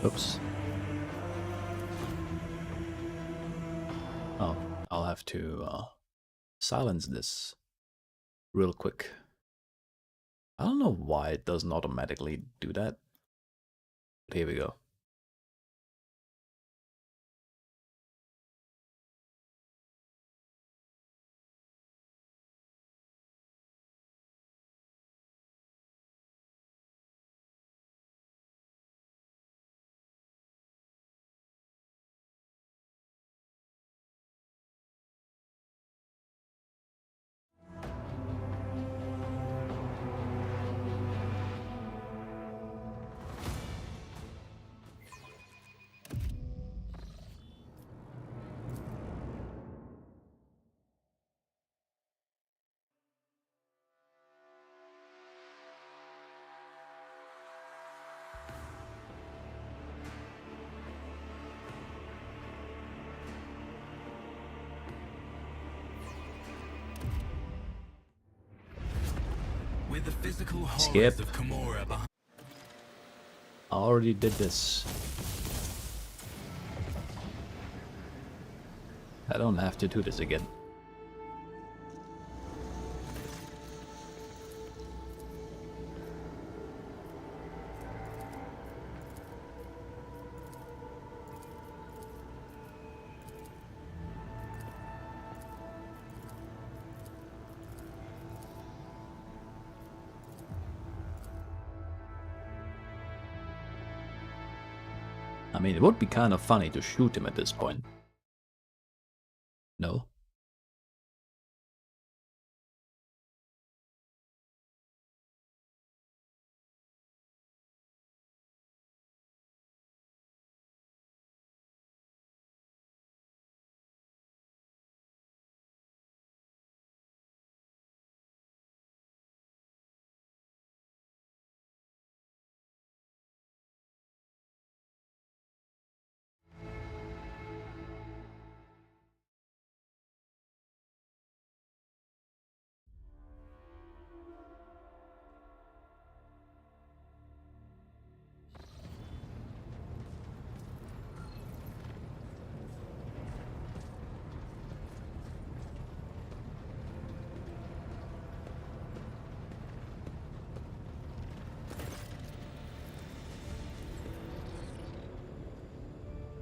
Oops. Oh, I'll have to silence this real quick. I don't know why it doesn't automatically do that. But here we go. With the physical Skip. horrors of Camorra behind. I already did this. I don't have to do this again. I mean, it would be kind of funny to shoot him at this point. No?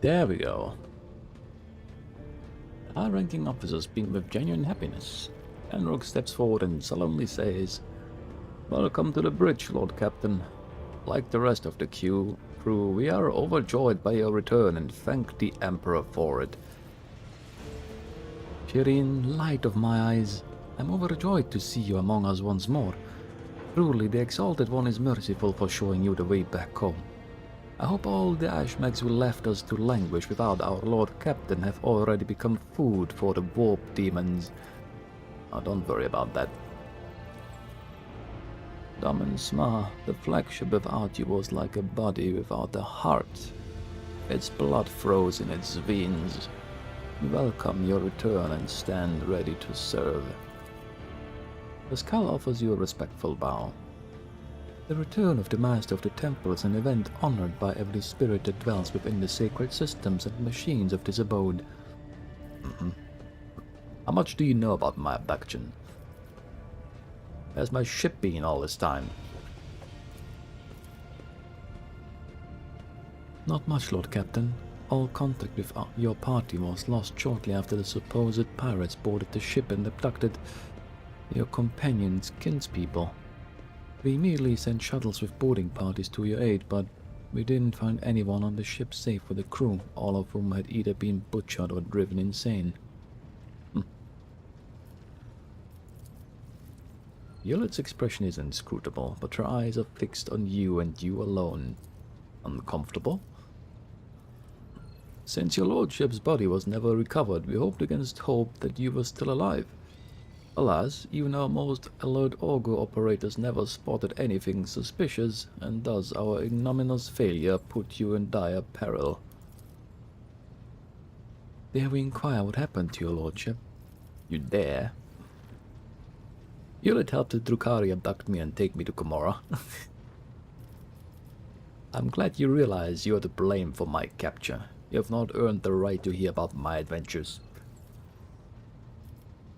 There we go. High-ranking officers beam with genuine happiness. Enrock steps forward and solemnly says, "Welcome to the bridge, Lord Captain. Like the rest of the crew, we are overjoyed by your return and thank the Emperor for it. Shireen, light of my eyes, I'm overjoyed to see you among us once more. Truly, the Exalted One is merciful for showing you the way back home. I hope all the Ashmegs who left us to languish without our Lord Captain have already become food for the warp demons. Oh, don't worry about that. Damen Smar, the flagship without you was like a body without a heart. Its blood froze in its veins. We welcome your return and stand ready to serve." The skull offers you a respectful bow. The return of the Master of the Temple is an event honored by every spirit that dwells within the sacred systems and machines of this abode. How much do you know about my abduction? Where's my ship been all this time? Not much, Lord Captain. All contact with your party was lost shortly after the supposed pirates boarded the ship and abducted your companions' kinspeople. We immediately sent shuttles with boarding parties to your aid, but we didn't find anyone on the ship safe for the crew, all of whom had either been butchered or driven insane. Yulet's expression is inscrutable, but her eyes are fixed on you and you alone. Uncomfortable? Since your lordship's body was never recovered, we hoped against hope that you were still alive. Alas, even our most alert auger operators never spotted anything suspicious, and thus our ignominious failure put you in dire peril. Dare we inquire what happened to your lordship? You dare? You'll help the Drukari abduct me and take me to Camorra. I'm glad you realize you're to blame for my capture. You have not earned the right to hear about my adventures.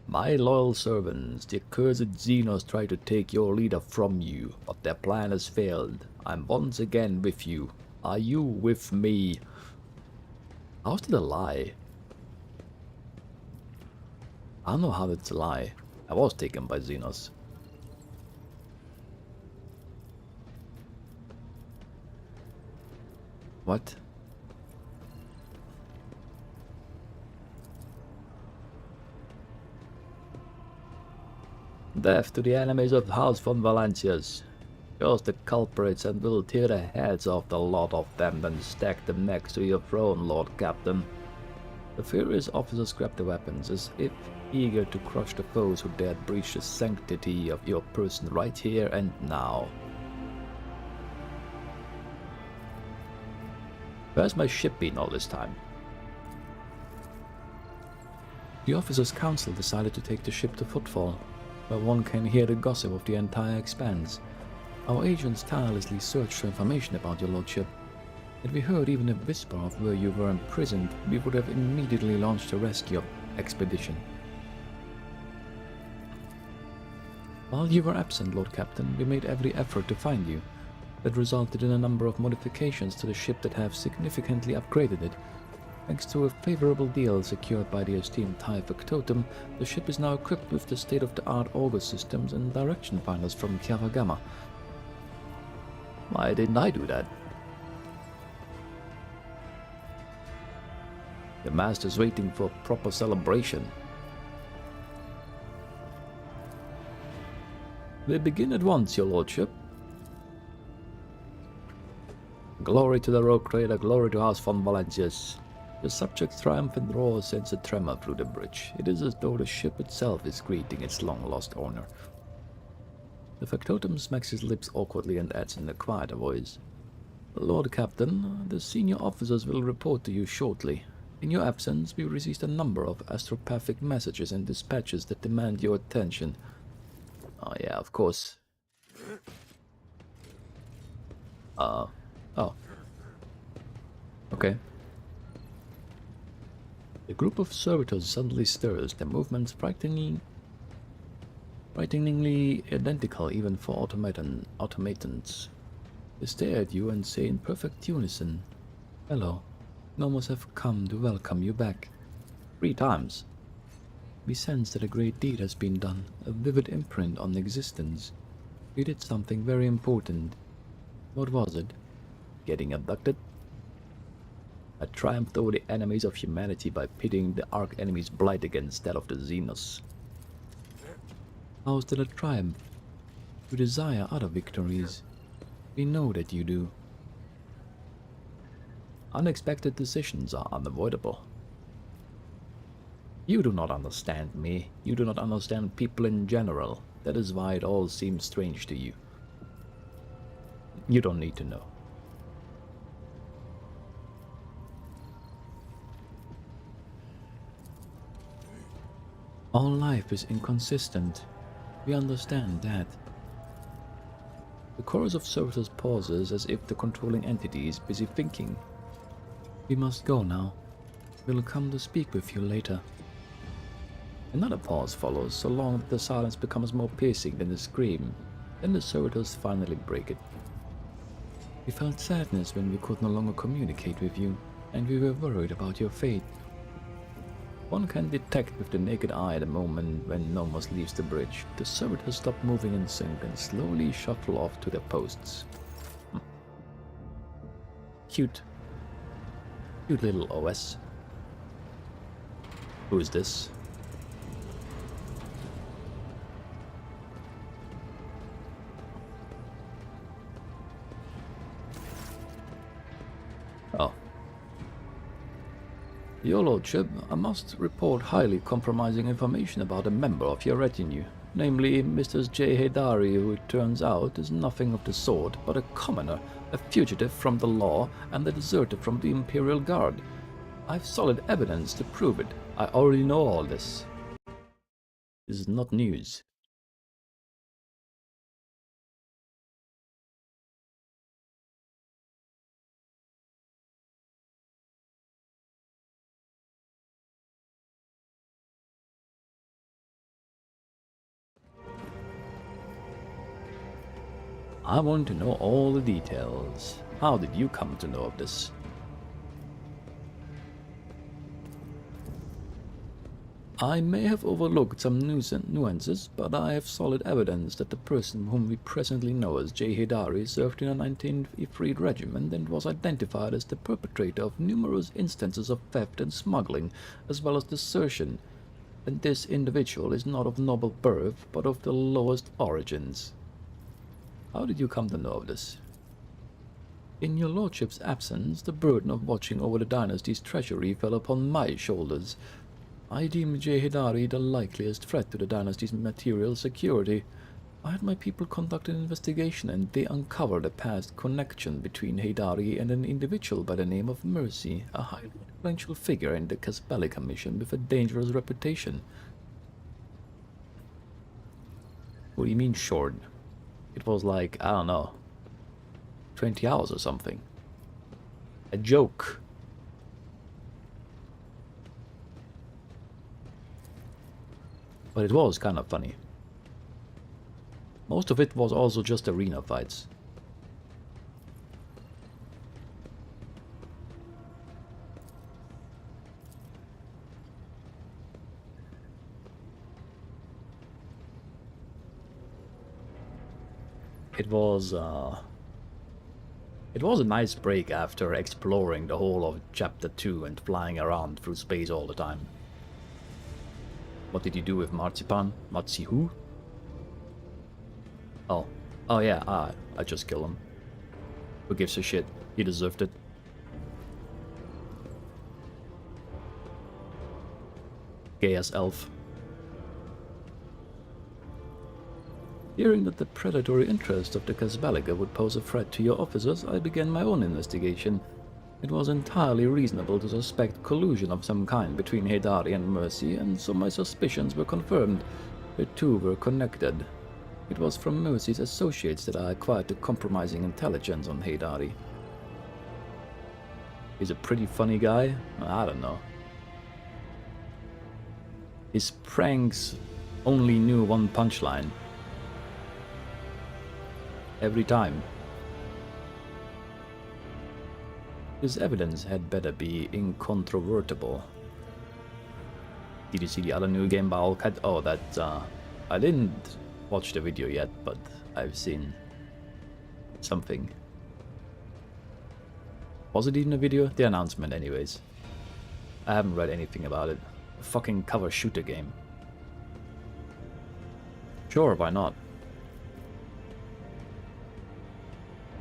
My loyal servants, the accursed Xenos try to take your leader from you, but their plan has failed. I'm once again with you. Are you with me? How's it a lie? I don't know how it's a lie. I was taken by Xenos. What? Death to the enemies of House von Valencias. Show the culprits and we'll tear the heads off the lot of them and stack them next to your throne, Lord Captain. The furious officers grabbed their weapons as if eager to crush the foes who dared breach the sanctity of your person right here and now. Where's my ship been all this time? The officers' council decided to take the ship to Footfall, where one can hear the gossip of the entire expanse. Our agents tirelessly searched for information about your lordship. Had we heard even a whisper of where you were imprisoned, we would have immediately launched a rescue expedition. While you were absent, Lord Captain, we made every effort to find you. That resulted in a number of modifications to the ship that have significantly upgraded it. Thanks to a favorable deal secured by the esteemed TIE Factotum, the ship is now equipped with the state-of-the-art auger systems and direction finders from Ch4 Gamma. Why didn't I do that? The Master's waiting for a proper celebration. We begin at once, your lordship. Glory to the Rogue Trader, glory to House von Valencias. The subject's triumphant roar sends a tremor through the bridge. It is as though the ship itself is greeting its long-lost owner. The factotum smacks his lips awkwardly and adds in a quieter voice. Lord Captain, the senior officers will report to you shortly. In your absence, we received a number of astropathic messages and dispatches that demand your attention. Oh yeah, of course. Oh. Okay. The group of servitors suddenly stirs, their movements frighteningly identical even for automatons. They stare at you and say in perfect unison, "Hello, Nomos have come to welcome you back." 3 times. We sense that a great deed has been done, a vivid imprint on existence. You did something very important. What was it? Getting abducted? I triumphed over the enemies of humanity by pitting the arch-enemy's blight against that of the Xenos. How is that a triumph? You desire other victories. We know that you do. Unexpected decisions are unavoidable. You do not understand me. You do not understand people in general. That is why it all seems strange to you. You don't need to know. All life is inconsistent. We understand that. The chorus of servitors pauses as if the controlling entity is busy thinking. We must go now. We'll come to speak with you later. Another pause follows, so long that the silence becomes more piercing than the scream. Then the servitors finally break it. We felt sadness when we could no longer communicate with you, and we were worried about your fate. One can detect with the naked eye the moment when Nomos leaves the bridge. The servitors stop moving in sync and slowly shuffle off to their posts. Cute. Cute little OS. Who is this? Oh. Your lordship, I must report highly compromising information about a member of your retinue, namely Mr. Ch4, who it turns out is nothing of the sort but a commoner, a fugitive from the law and a deserter from the Imperial Guard. I've solid evidence to prove it. I already know all this. This is not news. I want to know all the details. How did you come to know of this? I may have overlooked some nuances, but I have solid evidence that the person whom we presently know as J. Hidari served in a 1903 regiment and was identified as the perpetrator of numerous instances of theft and smuggling, as well as desertion, and this individual is not of noble birth, but of the lowest origins. How did you come to know of this? In your lordship's absence, the burden of watching over the dynasty's treasury fell upon my shoulders. I deemed J. Hidari the likeliest threat to the dynasty's material security. I had my people conduct an investigation, and they uncovered a past connection between Hidari and an individual by the name of Mercy, a highly influential figure in the Casbelli Commission with a dangerous reputation. What do you mean short? It was like, I don't know, 20 hours or something. A joke. But it was kind of funny. Most of it was also just arena fights. It was a nice break after exploring the whole of Chapter 2 and flying around through space all the time. What did you do with Marzipan? Marzi who? Oh yeah, I just killed him. Who gives a shit? He deserved it. Gay as elf. Hearing that the predatory interests of the Casbalica would pose a threat to your officers, I began my own investigation. It was entirely reasonable to suspect collusion of some kind between Hidari and Mercy, and so my suspicions were confirmed. The two were connected. It was from Mercy's associates that I acquired the compromising intelligence on Hidari. He's a pretty funny guy? I don't know. His pranks only knew one punchline. Every time. His evidence had better be incontrovertible. Did you see the other new game by Allcat? Oh, that, I didn't watch the video yet, but I've seen something. Was it even a video? The announcement anyways. I haven't read anything about it. A fucking cover shooter game. Sure, why not?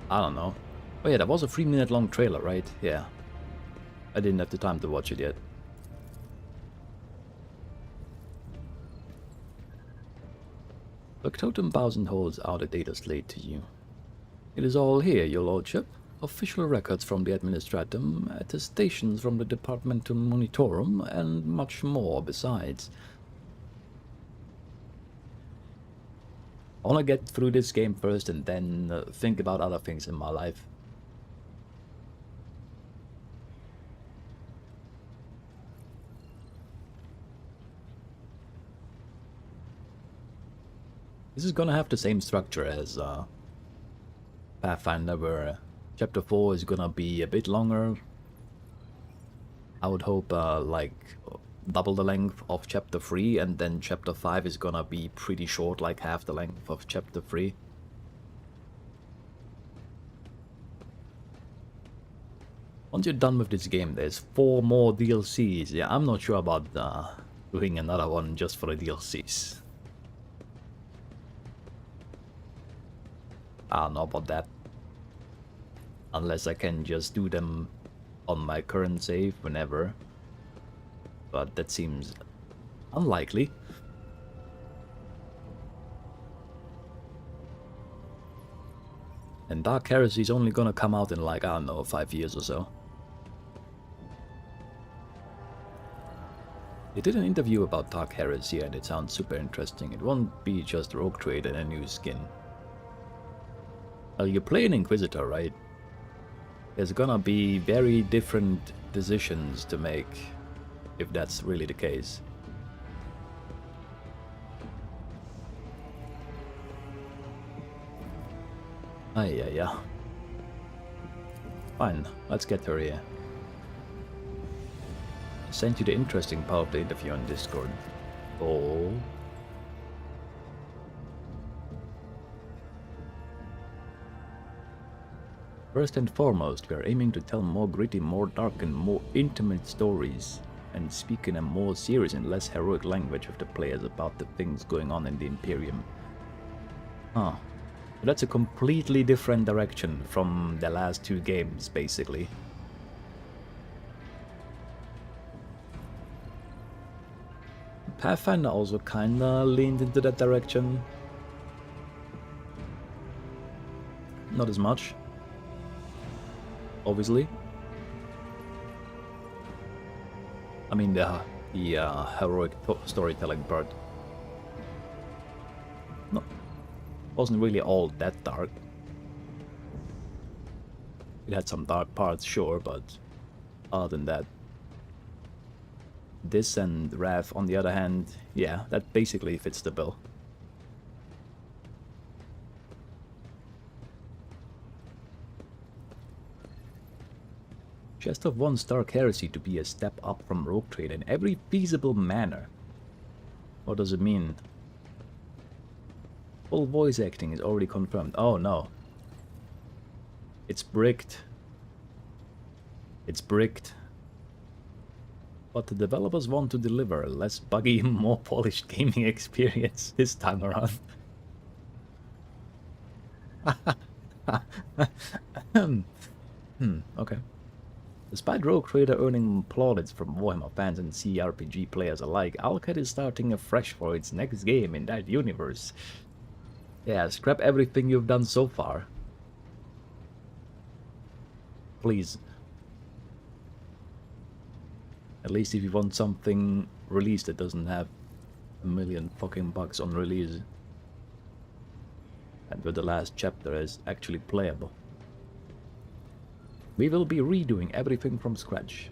I don't know. Oh yeah, that was a 3-minute long trailer, right? Yeah. I didn't have the time to watch it yet. Totem Bowsen holds out a data slate to you. It is all here, your lordship. Official records from the Administratum, attestations from the Departmentum Monitorum, and much more besides. I want to get through this game first and then think about other things in my life. This is gonna have the same structure as Pathfinder, where Chapter 4 is gonna be a bit longer. I would hope like double the length of Chapter 3, and then Chapter 5 is gonna be pretty short, like half the length of Chapter 3. Once you're done with this game, there's 4 more DLCs. Yeah, I'm not sure about doing another one just for the DLCs. I don't know about that. Unless I can just do them on my current save whenever. But that seems unlikely. And Dark Heresy is only gonna come out in like, I don't know, 5 years or so. They did an interview about Dark Heresy and it sounds super interesting. It won't be just Rogue Trade and a new skin. Well, you play an Inquisitor, right? There's gonna be very different decisions to make, if that's really the case. Yeah. Fine, let's get her here. I sent you the interesting part of the interview on Discord. Oh. First and foremost, we are aiming to tell more gritty, more dark and more intimate stories, and speak in a more serious and less heroic language with the players about the things going on in the Imperium. Huh. So that's a completely different direction from the last two games, basically. Pathfinder also kinda leaned into that direction. Not as much, obviously. I mean the heroic storytelling part. No, wasn't really all that dark. It had some dark parts, sure, but other than that. This and Wrath, on the other hand, yeah, that basically fits the bill. Chestov wants Dark Heresy to be a step up from Rogue Trader in every feasible manner. What does it mean? Full voice acting is already confirmed. Oh no. It's bricked. It's bricked. But the developers want to deliver a less buggy, more polished gaming experience this time around. Okay. Despite Rogue Trader earning plaudits from Warhammer fans and CRPG players alike, Alcat is starting afresh for its next game in that universe. Yeah, scrap everything you've done so far. Please. At least if you want something released that doesn't have a million fucking bugs on release. And where the last chapter is actually playable. We will be redoing everything from scratch.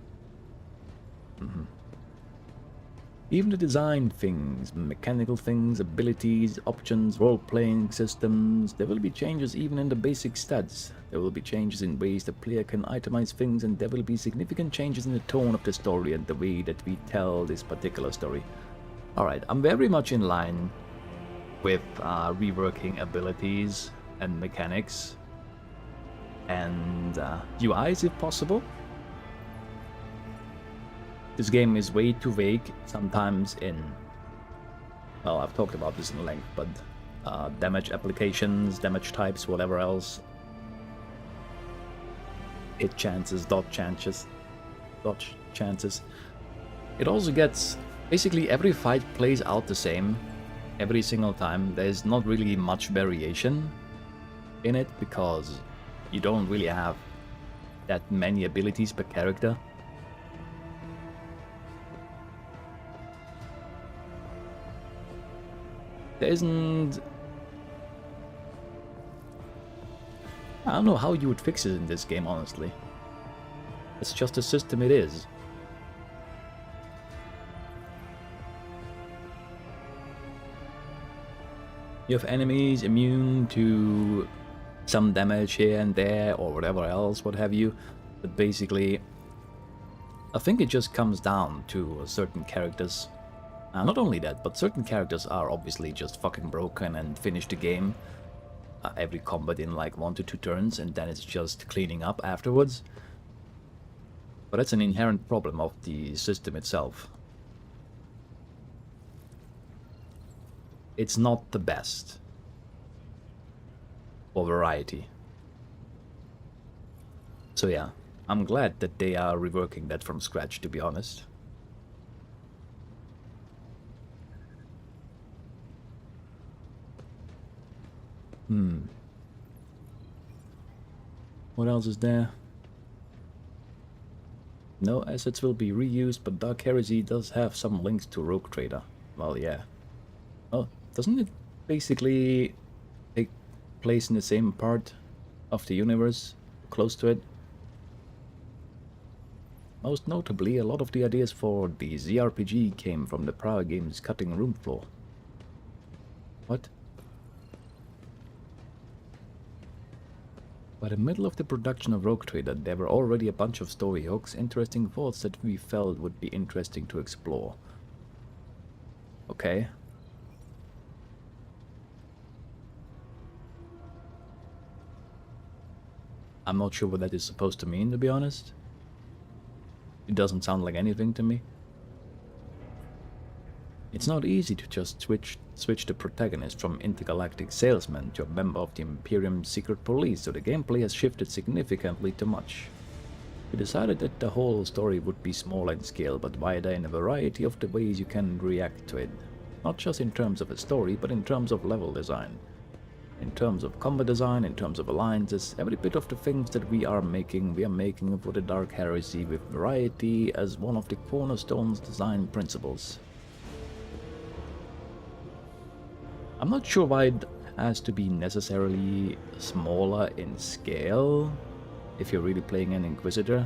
Even the design things, mechanical things, abilities, options, role-playing systems, there will be changes even in the basic stats. There will be changes in ways the player can itemize things, and there will be significant changes in the tone of the story and the way that we tell this particular story. Alright, I'm very much in line with reworking abilities and mechanics and UIs if possible. This game is way too vague sometimes in, well, I've talked about this in length, but damage applications, damage types, whatever else. Hit chances, dodge chances. It also gets, basically every fight plays out the same every single time. There's not really much variation in it because you don't really have that many abilities per character. There isn't... I don't know how you would fix it in this game, honestly. It's just a system it is. You have enemies immune to some damage here and there or whatever else, what have you. But basically, I think it just comes down to certain characters. Not only that, but certain characters are obviously just fucking broken and finish the game. Every combat in like 1 to 2 turns, and then it's just cleaning up afterwards. But that's an inherent problem of the system itself. It's not the best for variety. So yeah, I'm glad that they are reworking that from scratch, to be honest. What else is there? No assets will be reused, but Dark Heresy does have some links to Rogue Trader. Well, yeah. Oh, doesn't it basically take place in the same part of the universe? Close to it? Most notably, a lot of the ideas for the ZRPG came from the prior game's cutting room floor. What? By the middle of the production of Rogue Trader, there were already a bunch of story hooks, interesting thoughts that we felt would be interesting to explore. Okay. I'm not sure what that is supposed to mean, to be honest. It doesn't sound like anything to me. It's not easy to just switch the protagonist from intergalactic salesman to a member of the Imperium's secret police, so the gameplay has shifted significantly too much. We decided that the whole story would be small in scale, but wider in a variety of the ways you can react to it. Not just in terms of a story, but in terms of level design. In terms of combat design, in terms of alliances, every bit of the things that we are making for the Dark Heresy with variety as one of the cornerstones design principles. I'm not sure why it has to be necessarily smaller in scale if you're really playing an Inquisitor.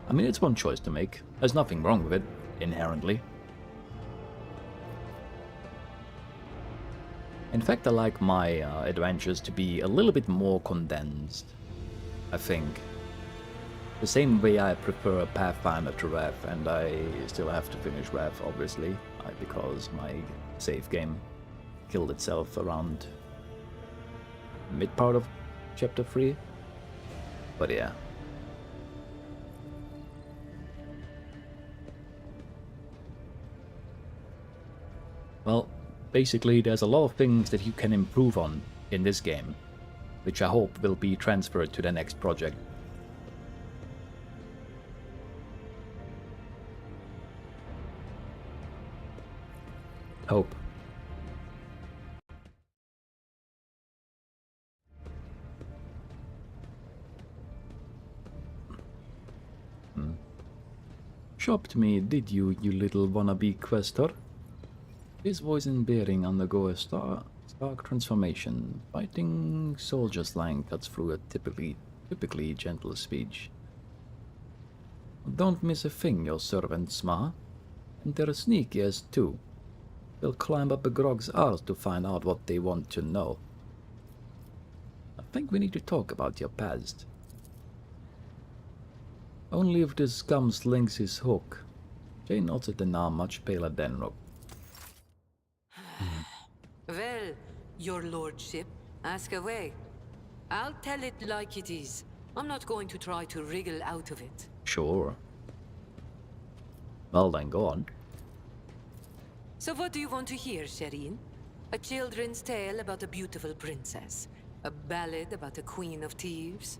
I mean, it's one choice to make. There's nothing wrong with it, inherently. In fact, I like my adventures to be a little bit more condensed, I think. The same way I prefer Pathfinder to Rev, and I still have to finish Rev, obviously, because my save game killed itself around mid part of Chapter 3. But yeah. Well, basically there's a lot of things that you can improve on in this game, which I hope will be transferred to the next project. Hope. Shopped me, did you, you little wannabe questor? His voice and bearing undergo a stark transformation. Fighting soldier slang cuts through a typically gentle speech. Don't miss a thing, your servants, ma. And they're sneaky as too. They'll climb up a grog's arse to find out what they want to know. I think we need to talk about your past. Only if this scum slings his hook. Jane nods at an arm much paler than Rook. Well, your lordship, ask away. I'll tell it like it is. I'm not going to try to wriggle out of it. Sure. Well then, go on. So what do you want to hear, Shireen? A children's tale about a beautiful princess? A ballad about a queen of thieves?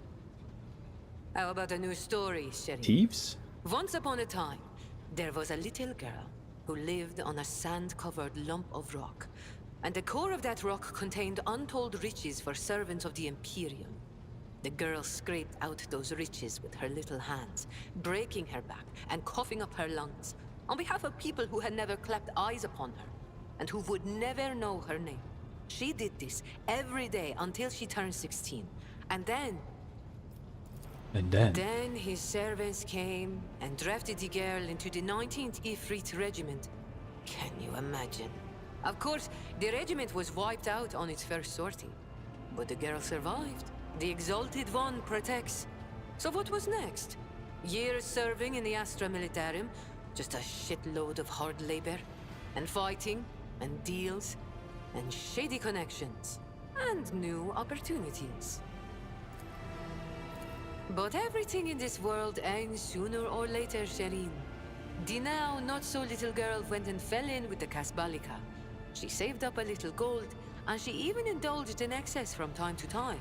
How about a new story, Shireen? Thieves? Once upon a time, there was a little girl who lived on a sand-covered lump of rock. And the core of that rock contained untold riches for servants of the Imperium. The girl scraped out those riches with her little hands, breaking her back and coughing up her lungs, on behalf of people who had never clapped eyes upon her, and who would never know her name. She did this every day until she turned 16. And then his servants came and drafted the girl into the 19th Ifrit Regiment. Can you imagine? Of course, the regiment was wiped out on its first sortie. But the girl survived. The Exalted One protects. So what was next? Years serving in the Astra Militarum, just a shitload of hard labor, and fighting, and deals, and shady connections, and new opportunities. But everything in this world ends sooner or later, Shireen. The now not-so-little girl went and fell in with the Kasbalika. She saved up a little gold, and she even indulged in excess from time to time.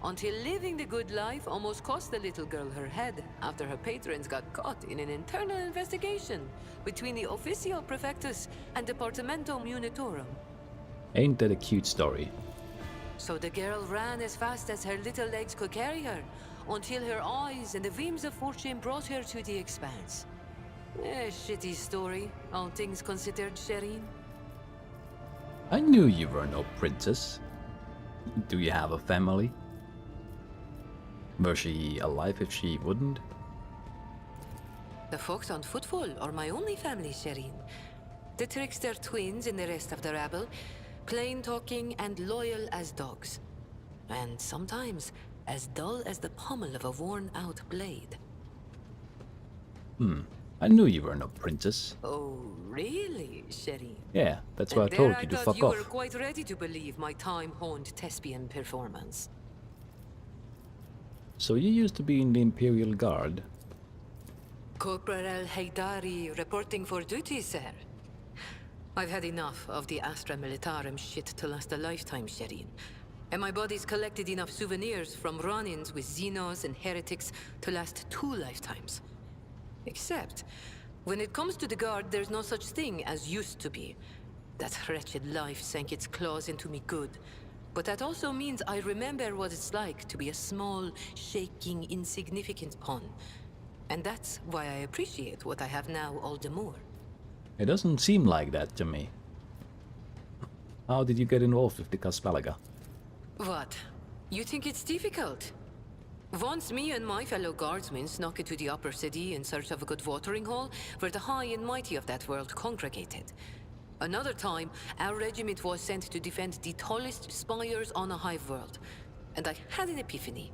Until living the good life almost cost the little girl her head after her patrons got caught in an internal investigation between the Officio Prefectus and Departamento Munitorum. Ain't that a cute story? So the girl ran as fast as her little legs could carry her, until her eyes and the beams of fortune brought her to the expanse. A shitty story, all things considered, Shireen. I knew you were no princess. Do you have a family? Were she alive if she wouldn't? The folks on Footfall are my only family, Shireen. The trickster twins and the rest of the rabble, plain-talking and loyal as dogs. And sometimes as dull as the pommel of a worn-out blade. I knew you were no princess. Oh, really, Sherry? Yeah, that's why I And told there you to thought fuck you off. were quite ready to believe my time-honed thespian performance. So you used to be in the Imperial Guard? Corporal Haydari reporting for duty, sir. I've had enough of the Astra Militarum shit to last a lifetime, Sherin. And my body's collected enough souvenirs from run-ins with Xenos and heretics to last 2 lifetimes. Except, when it comes to the Guard, there's no such thing as used to be. That wretched life sank its claws into me good. But that also means I remember what it's like to be a small, shaking, insignificant pawn. And that's why I appreciate what I have now all the more. It doesn't seem like that to me. How did you get involved with the Kaspalaga? What? You think it's difficult? Once me and my fellow guardsmen snuck into the upper city in search of a good watering hole, where the high and mighty of that world congregated. Another time, our regiment was sent to defend the tallest spires on a hive world. And I had an epiphany.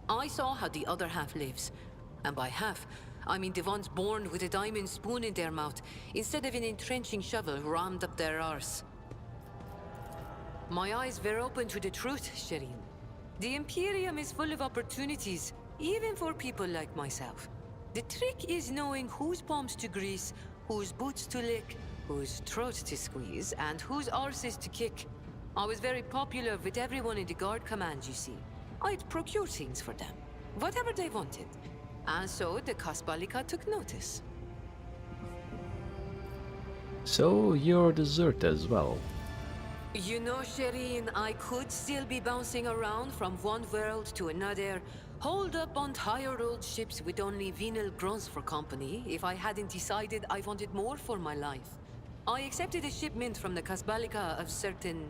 I saw how the other half lives. And by half, I mean the ones born with a diamond spoon in their mouth, instead of an entrenching shovel rammed up their arse. My eyes were open to the truth, Shireen. The Imperium is full of opportunities, even for people like myself. The trick is knowing whose palms to grease, whose boots to lick, whose throat to squeeze, and whose arses to kick. I was very popular with everyone in the Guard Command, you see. I'd procure things for them, whatever they wanted. And so the Kasbalika took notice. So you're a deserter as well. You know, Shireen, I could still be bouncing around from one world to another, holed up on tired old ships with only venal grunts for company, if I hadn't decided I wanted more for my life. I accepted a shipment from the Kasbalika of certain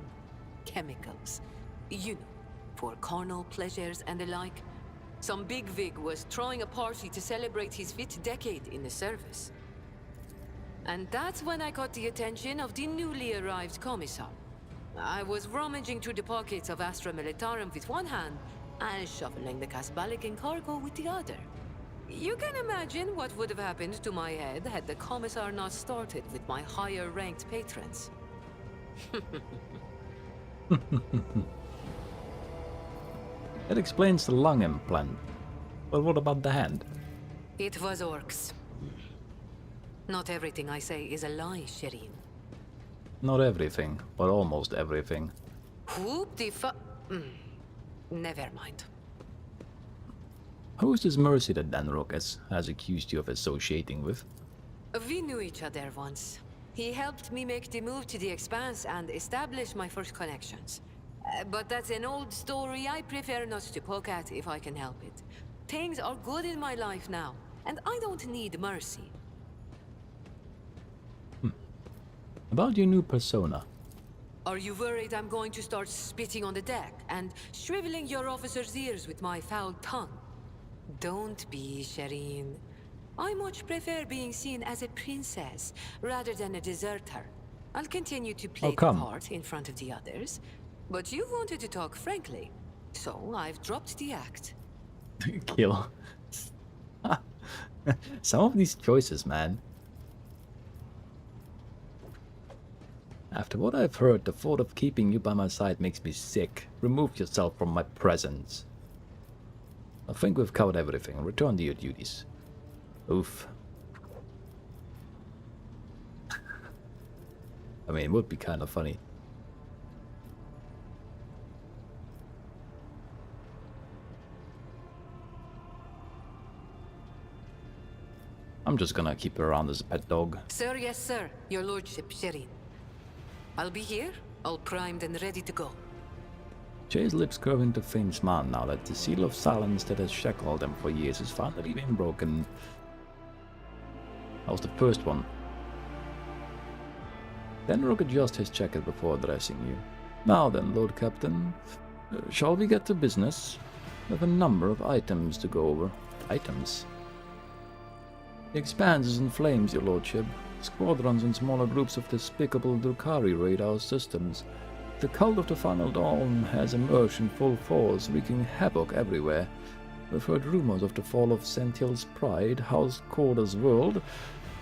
chemicals. You know, for carnal pleasures and the like. Some bigwig was throwing a party to celebrate his 5th decade in the service. And that's when I caught the attention of the newly arrived commissar. I was rummaging through the pockets of Astra Militarum with one hand and shuffling the Kasbalican cargo with the other. You can imagine what would have happened to my head had the commissar not started with my higher-ranked patrons. That explains the lung implant. But what about the hand? It was orcs. Not everything I say is a lie, Shireen. Not everything, but almost everything. Whoop the fu- Never mind. Who's this Mercy that Danrock has accused you of associating with? We knew each other once. He helped me make the move to the Expanse and establish my first connections. But that's an old story I prefer not to poke at if I can help it. Things are good in my life now, and I don't need mercy. About your new persona. Are you worried I'm going to start spitting on the deck and shriveling your officers' ears with my foul tongue? Don't be, Shireen. I much prefer being seen as a princess rather than a deserter. I'll continue to play the part in front of the others, but you wanted to talk frankly, so I've dropped the act. Kill. Some of these choices, man. After what I've heard, the thought of keeping you by my side makes me sick. Remove yourself from my presence. I think we've covered everything. Return to your duties. Oof. I mean, it would be kind of funny. I'm just gonna keep her around as a pet dog. Sir, yes, sir. Your lordship, Shireen. I'll be here, all primed and ready to go. Jay's lips curve into a faint smile now that the seal of silence that has shackled them for years is finally being broken. That was the first one. Then Rook adjusts his jacket before addressing you. Now then, Lord Captain, shall we get to business? We have a number of items to go over. Items? The Expanse is in flames, your lordship. Squadrons and smaller groups of despicable Drukari raid our systems. The cult of the Final Dawn has emerged in full force, wreaking havoc everywhere. We've heard rumors of the fall of Sentiel's pride, House Corder's world,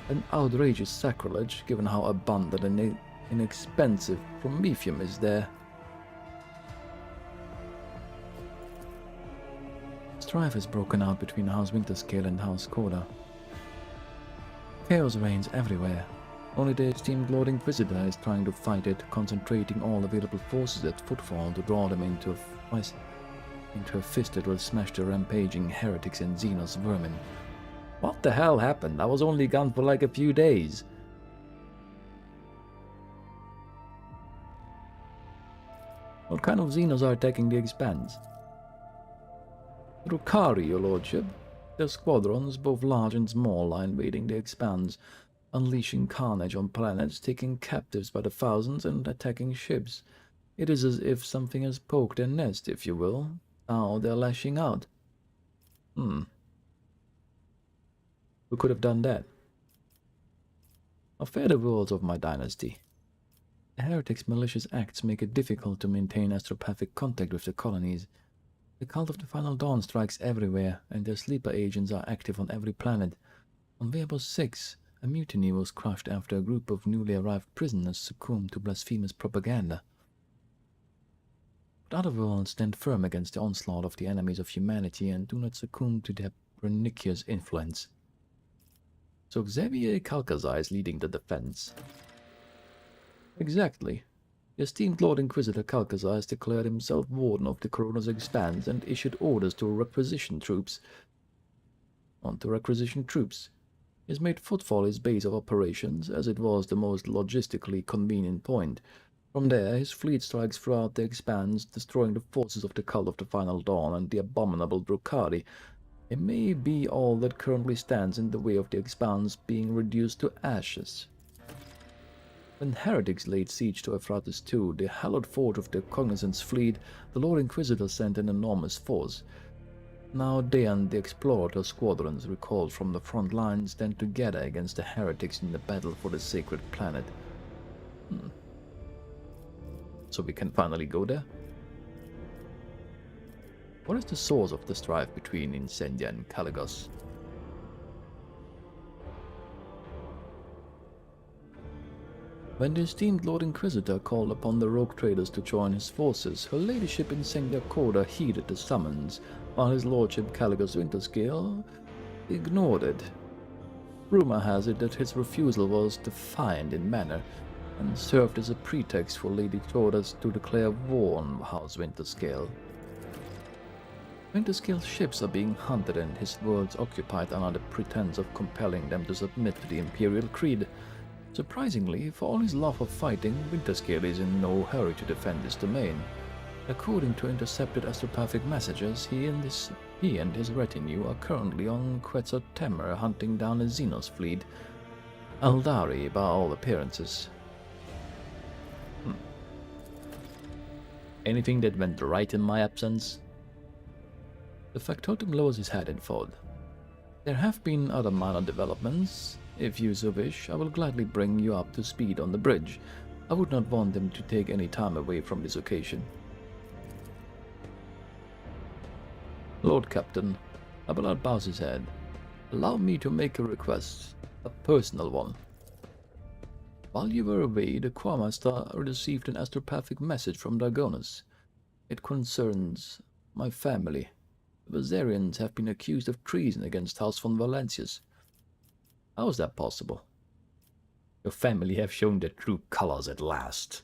an outrageous sacrilege given how abundant and inexpensive promethium is there. Strife has broken out between House Winterscale and House Corder. Chaos reigns everywhere. Only the esteemed Lord Inquisitor is trying to fight it, concentrating all available forces at footfall to draw them into a fist that will smash the rampaging heretics and Xenos vermin. What the hell happened? I was only gone for like a few days. What kind of Xenos are attacking the Expanse? Drukhari, your lordship. Their squadrons, both large and small, are invading the Expanse, unleashing carnage on planets, taking captives by the thousands and attacking ships. It is as if something has poked their nest, if you will. Now they're lashing out. Who could have done that? I'll fare the worlds of my dynasty. The heretics' malicious acts make it difficult to maintain astropathic contact with the colonies. The cult of the Final Dawn strikes everywhere, and their sleeper agents are active on every planet. On Weber 6, a mutiny was crushed after a group of newly arrived prisoners succumbed to blasphemous propaganda. But other worlds stand firm against the onslaught of the enemies of humanity and do not succumb to their pernicious influence. So Xavier Calcazar is leading the defense. Exactly. The esteemed Lord Inquisitor Calcazar has declared himself warden of the Corona's Expanse and issued orders to requisition troops. He has made Footfall his base of operations, as it was the most logistically convenient point. From there, his fleet strikes throughout the Expanse, destroying the forces of the Cult of the Final Dawn and the abominable Drukhari. It may be all that currently stands in the way of the Expanse being reduced to ashes. When heretics laid siege to Euphrates II, the hallowed forge of the Cognizant's fleet, the Lord Inquisitor sent an enormous force. Now they and the Explorator squadrons recalled from the front lines stand together against the heretics in the battle for the sacred planet. So we can finally go there? What is the source of the strife between Incendia and Caligos? When the esteemed Lord Inquisitor called upon the rogue traders to join his forces, her ladyship Incendia Corda heeded the summons, while his lordship Caligos Winterscale ignored it. Rumor has it that his refusal was defiant in manner, and served as a pretext for Lady Cordas to declare war on House Winterscale. Winterscale's ships are being hunted and his worlds occupied under the pretense of compelling them to submit to the Imperial Creed. Surprisingly, for all his love of fighting, Winterscale is in no hurry to defend his domain. According to intercepted astropathic messages, he and his retinue are currently on Quetzaltemer hunting down a Xenos fleet. Aldari, by all appearances. Anything that went right in my absence? The factotum lowers his head in thought. There have been other minor developments. If you so wish, I will gladly bring you up to speed on the bridge. I would not want them to take any time away from this occasion. Lord Captain, Abelard bows his head. Allow me to make a request, a personal one. While you were away, the Quarmaster received an astropathic message from Dragonus. It concerns my family. The Bazarians have been accused of treason against House von Valancius. How is that possible? Your family have shown their true colors at last.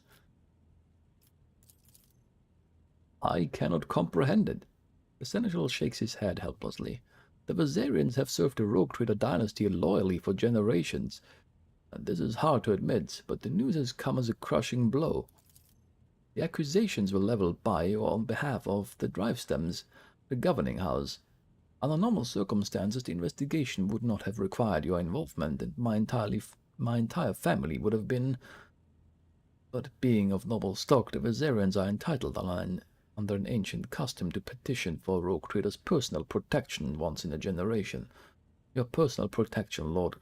I cannot comprehend it. The Seneschal shakes his head helplessly. The Bazarians have served the Rogue Trader dynasty loyally for generations. And this is hard to admit, but the news has come as a crushing blow. The accusations were leveled by or on behalf of the Drivestems, the governing house. Under normal circumstances, the investigation would not have required your involvement, and my entire family would have been. But being of noble stock, the Vazarians are entitled under an ancient custom to petition for Rogue Trader's personal protection once in a generation. Your personal protection, Lord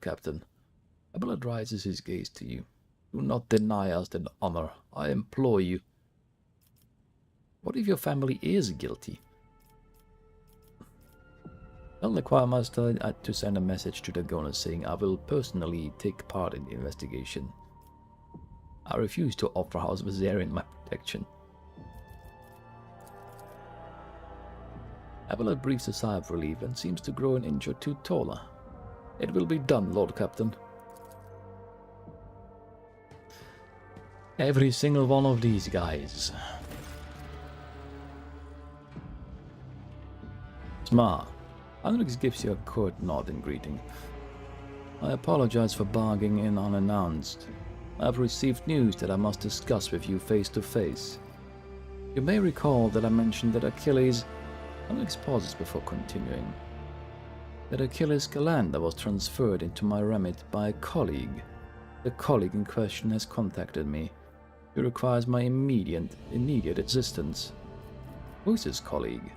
Captain. Abelard raises his gaze to you. Do not deny us that honor. I implore you. What if your family is guilty? Well, the choir master had to send a message to the governor saying I will personally take part in the investigation. I refuse to offer House Viserion my protection. Avalon breathes a sigh of relief and seems to grow an inch or two taller. It will be done, Lord Captain. Every single one of these guys. Smart. Hendrix gives you a curt nod in greeting. I apologize for barging in unannounced. I have received news that I must discuss with you face to face. You may recall that I mentioned that Achilles... Hendrix pauses before continuing. That Achilles Galander was transferred into my remit by a colleague. The colleague in question has contacted me. He requires my immediate assistance. Who is his colleague?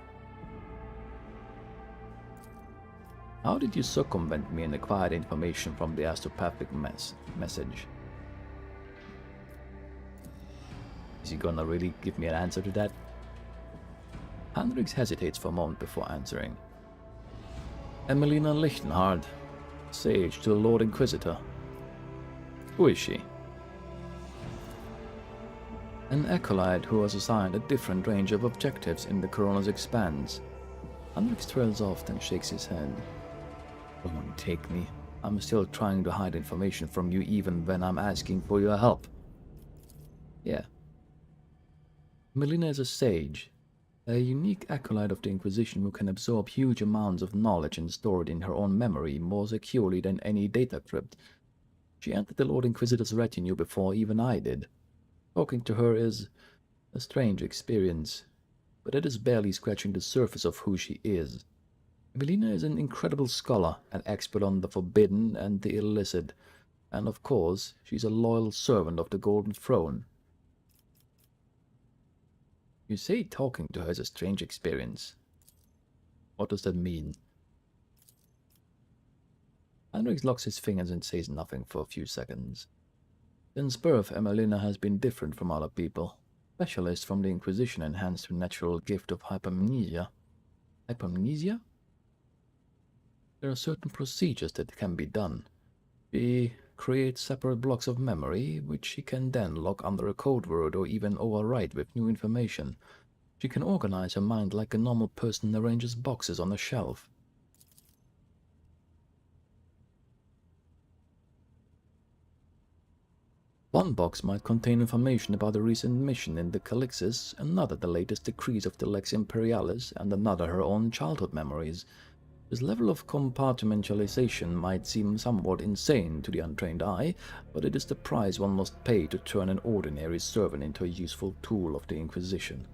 How did you circumvent me and acquire information from the astropathic message? Is he gonna really give me an answer to that? Hendrix hesitates for a moment before answering. Emelina Lichtenhard, sage to the Lord Inquisitor. Who is she? An acolyte who was assigned a different range of objectives in the Corona's expanse. Hendrix trails off and shakes his head. Don't take me. I'm still trying to hide information from you even when I'm asking for your help. Yeah. Melina is a sage, a unique acolyte of the Inquisition who can absorb huge amounts of knowledge and store it in her own memory more securely than any data crypt. She entered the Lord Inquisitor's retinue before even I did. Talking to her is a strange experience, but it is barely scratching the surface of who she is. Melina is an incredible scholar, an expert on the forbidden and the illicit, and of course, she's a loyal servant of the Golden Throne. You say talking to her is a strange experience. What does that mean? Hendrix locks his fingers and says nothing for a few seconds. Since birth, Emelina has been different from other people. Specialist from the Inquisition enhanced her natural gift of hypermnesia. Hypermnesia? There are certain procedures that can be done. She creates separate blocks of memory, which she can then lock under a code word or even overwrite with new information. She can organize her mind like a normal person arranges boxes on a shelf. One box might contain information about a recent mission in the Calixis, another the latest decrees of the Lex Imperialis, and another her own childhood memories. This level of compartmentalization might seem somewhat insane to the untrained eye, but it is the price one must pay to turn an ordinary servant into a useful tool of the Inquisition.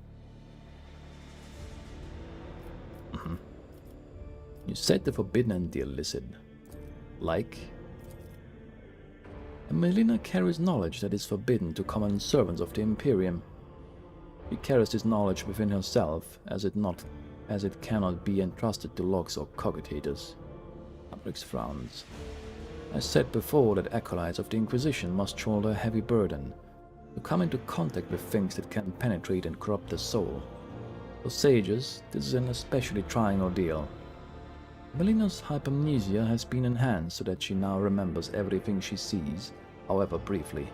You said the forbidden and the illicit. Like? Melina carries knowledge that is forbidden to common servants of the Imperium. She carries this knowledge within herself, as it cannot be entrusted to logs or cogitators. Hendrix frowns. I said before that acolytes of the Inquisition must shoulder a heavy burden, to come into contact with things that can penetrate and corrupt the soul. For sages, this is an especially trying ordeal. Melina's hypermnesia has been enhanced so that she now remembers everything she sees, however briefly.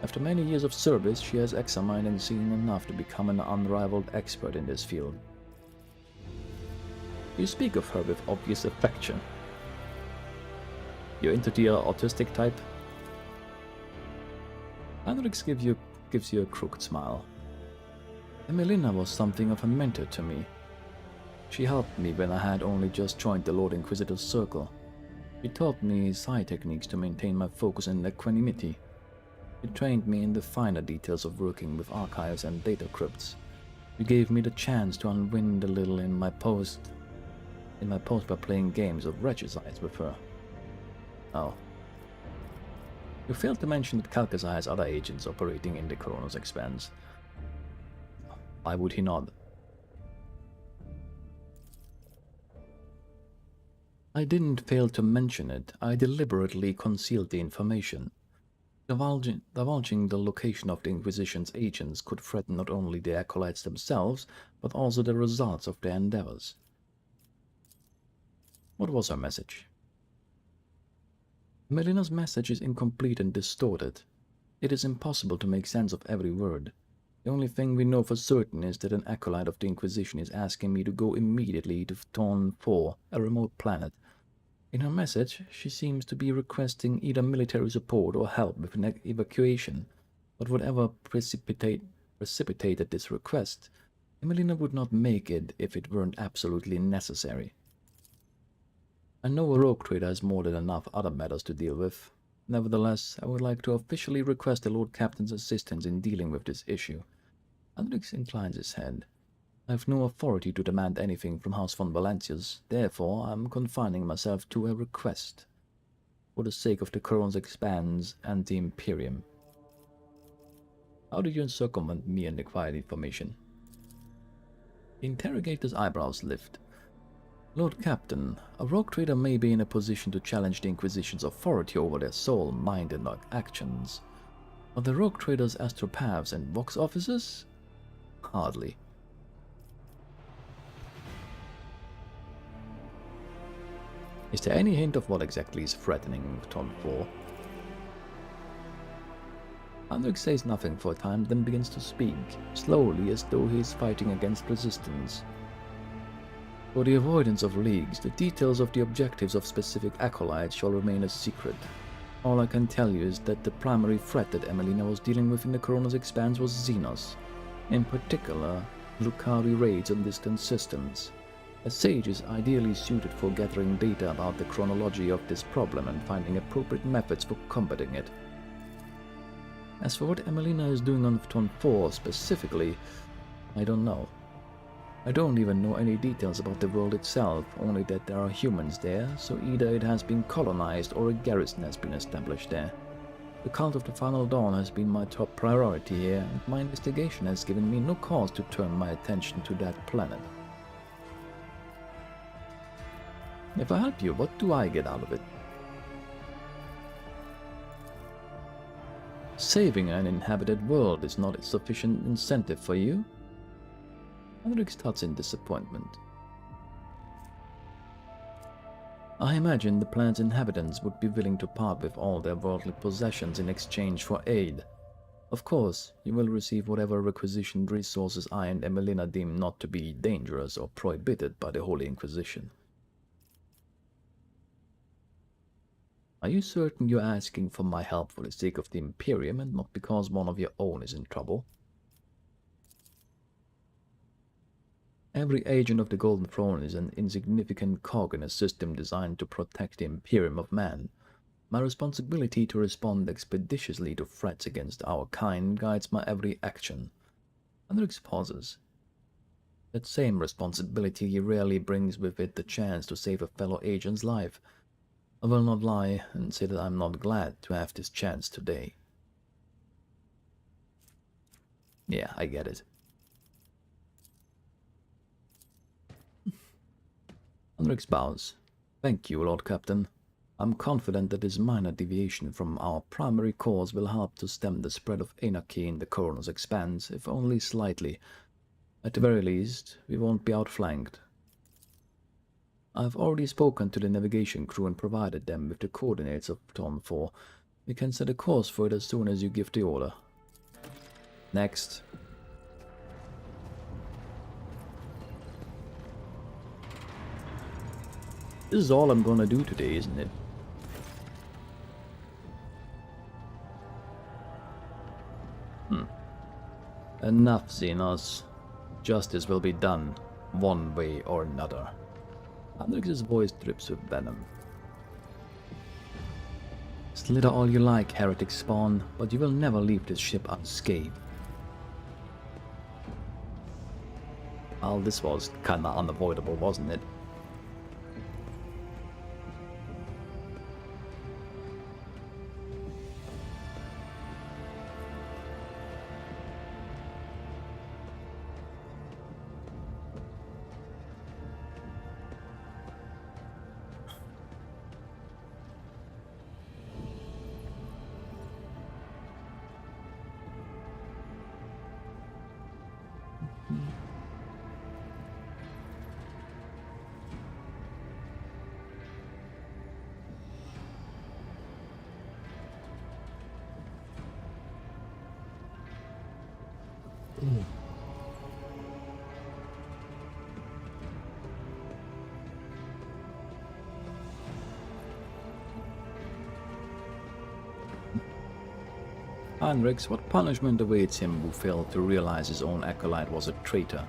After many years of service, she has examined and seen enough to become an unrivaled expert in this field. You speak of her with obvious affection. You're into the autistic type? Hendrix gives you a crooked smile. Emelina was something of a mentor to me. She helped me when I had only just joined the Lord Inquisitor's circle. She taught me psi techniques to maintain my focus and equanimity. She trained me in the finer details of working with archives and data crypts. She gave me the chance to unwind a little in my post by playing games of regicide with her. Oh. You failed to mention that Calcazar has other agents operating in the Corona's expanse. Why would he not? I didn't fail to mention it. I deliberately concealed the information. Divulging the location of the Inquisition's agents could threaten not only the acolytes themselves, but also the results of their endeavors. What was her message? Melina's message is incomplete and distorted. It is impossible to make sense of every word. The only thing we know for certain is that an acolyte of the Inquisition is asking me to go immediately to Ch4, a remote planet. In her message, she seems to be requesting either military support or help with an evacuation, but whatever precipitated this request, Emelina would not make it if it weren't absolutely necessary. I know a rogue trader has more than enough other matters to deal with. Nevertheless, I would like to officially request the Lord Captain's assistance in dealing with this issue. Hendrix inclines his head. I have no authority to demand anything from House von Valancius, therefore I am confining myself to a request, for the sake of the Coron's expanse and the Imperium. How do you circumvent me and acquire the information? The interrogator's eyebrows lift. Lord Captain, a rogue trader may be in a position to challenge the Inquisition's authority over their soul, mind, and actions. Are the rogue traders astropaths and box officers? Hardly. Is there any hint of what exactly is threatening Ch4? Hendrik says nothing for a time, then begins to speak, slowly as though he is fighting against resistance. For the avoidance of leaks, the details of the objectives of specific acolytes shall remain a secret. All I can tell you is that the primary threat that Emelina was dealing with in the Corona's expanse was Xenos. In particular, Lucari raids on distant systems. A sage is ideally suited for gathering data about the chronology of this problem and finding appropriate methods for combating it. As for what Emelina is doing on Ch4 specifically, I don't know. I don't even know any details about the world itself, only that there are humans there, so either it has been colonized or a garrison has been established there. The cult of the Final Dawn has been my top priority here, and my investigation has given me no cause to turn my attention to that planet. If I help you, what do I get out of it? Saving an inhabited world is not a sufficient incentive for you? Hendrik starts in disappointment. I imagine the planet's inhabitants would be willing to part with all their worldly possessions in exchange for aid. Of course, you will receive whatever requisitioned resources I and Emelina deem not to be dangerous or prohibited by the Holy Inquisition. Are you certain you're asking for my help for the sake of the Imperium and not because one of your own is in trouble? Every agent of the Golden Throne is an insignificant cog in a system designed to protect the Imperium of man. My responsibility to respond expeditiously to threats against our kind guides my every action. Hendrix pauses. That same responsibility rarely brings with it the chance to save a fellow agent's life. I will not lie and say that I'm not glad to have this chance today. Yeah, I get it. Hendrix bows. Thank you, Lord Captain. I'm confident that this minor deviation from our primary course will help to stem the spread of anarchy in the Corona's expanse, if only slightly. At the very least, we won't be outflanked. I've already spoken to the navigation crew and provided them with the coordinates of Ch4. We can set a course for it as soon as you give the order. Next. This is all I'm gonna do today, isn't it? Enough, Xenos. Justice will be done, one way or another. Hendrix's voice drips with venom. Slither all you like, heretic spawn, but you will never leave this ship unscathed. Well, this was kinda unavoidable, wasn't it? Heinrichs, what punishment awaits him who failed to realize his own acolyte was a traitor?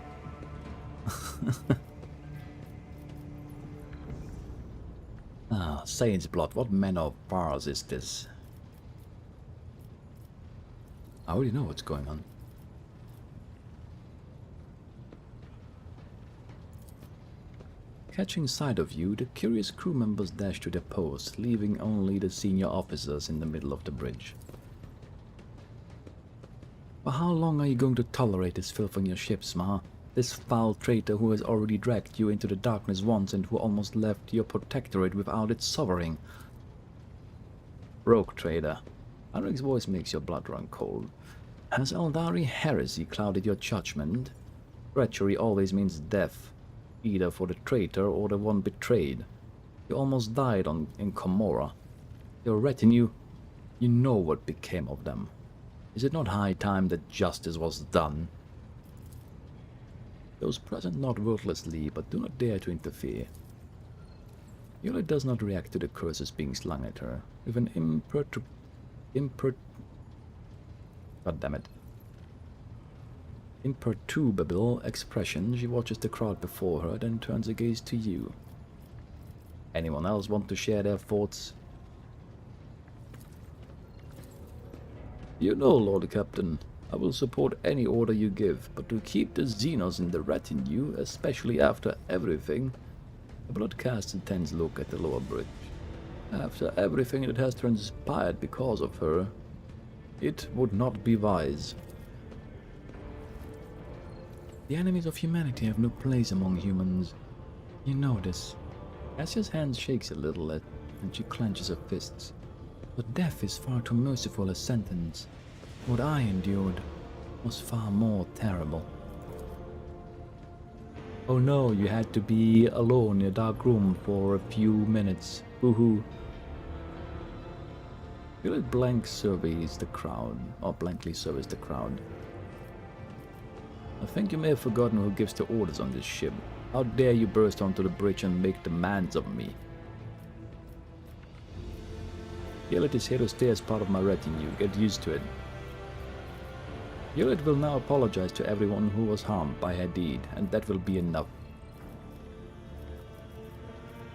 Ah, Saint's blood, what manner of farce is this? I already know what's going on. Catching sight of you, the curious crew members dash to their posts, leaving only the senior officers in the middle of the bridge. For how long are you going to tolerate this filth on your ships, Ma? This foul traitor who has already dragged you into the darkness once and who almost left your protectorate without its sovereign. Rogue trader. Heinrich's voice makes your blood run cold. Has Eldari heresy clouded your judgment? Treachery always means death, either for the traitor or the one betrayed. You almost died in Comora. Your retinue, you know what became of them. Is it not high time that justice was done? Those present nod wordlessly, but do not dare to interfere. Yula does not react to the curses being slung at her. With an imperturbable expression, she watches the crowd before her, then turns a gaze to you. Anyone else want to share their thoughts? You know, Lord Captain, I will support any order you give, but to keep the Xenos in the retinue, especially after everything... The blood casts a tense look at the lower bridge. After everything that has transpired because of her, it would not be wise. The enemies of humanity have no place among humans. You know this. Asia's hand shakes a little and she clenches her fists. But death is far too merciful a sentence. What I endured was far more terrible. Oh no, you had to be alone in a dark room for a few minutes. Woohoo. Violet blankly surveys the crowd. I think you may have forgotten who gives the orders on this ship. How dare you burst onto the bridge and make demands of me? Violet is here to stay as part of my retinue. Get used to it. Violet will now apologize to everyone who was harmed by her deed, and that will be enough.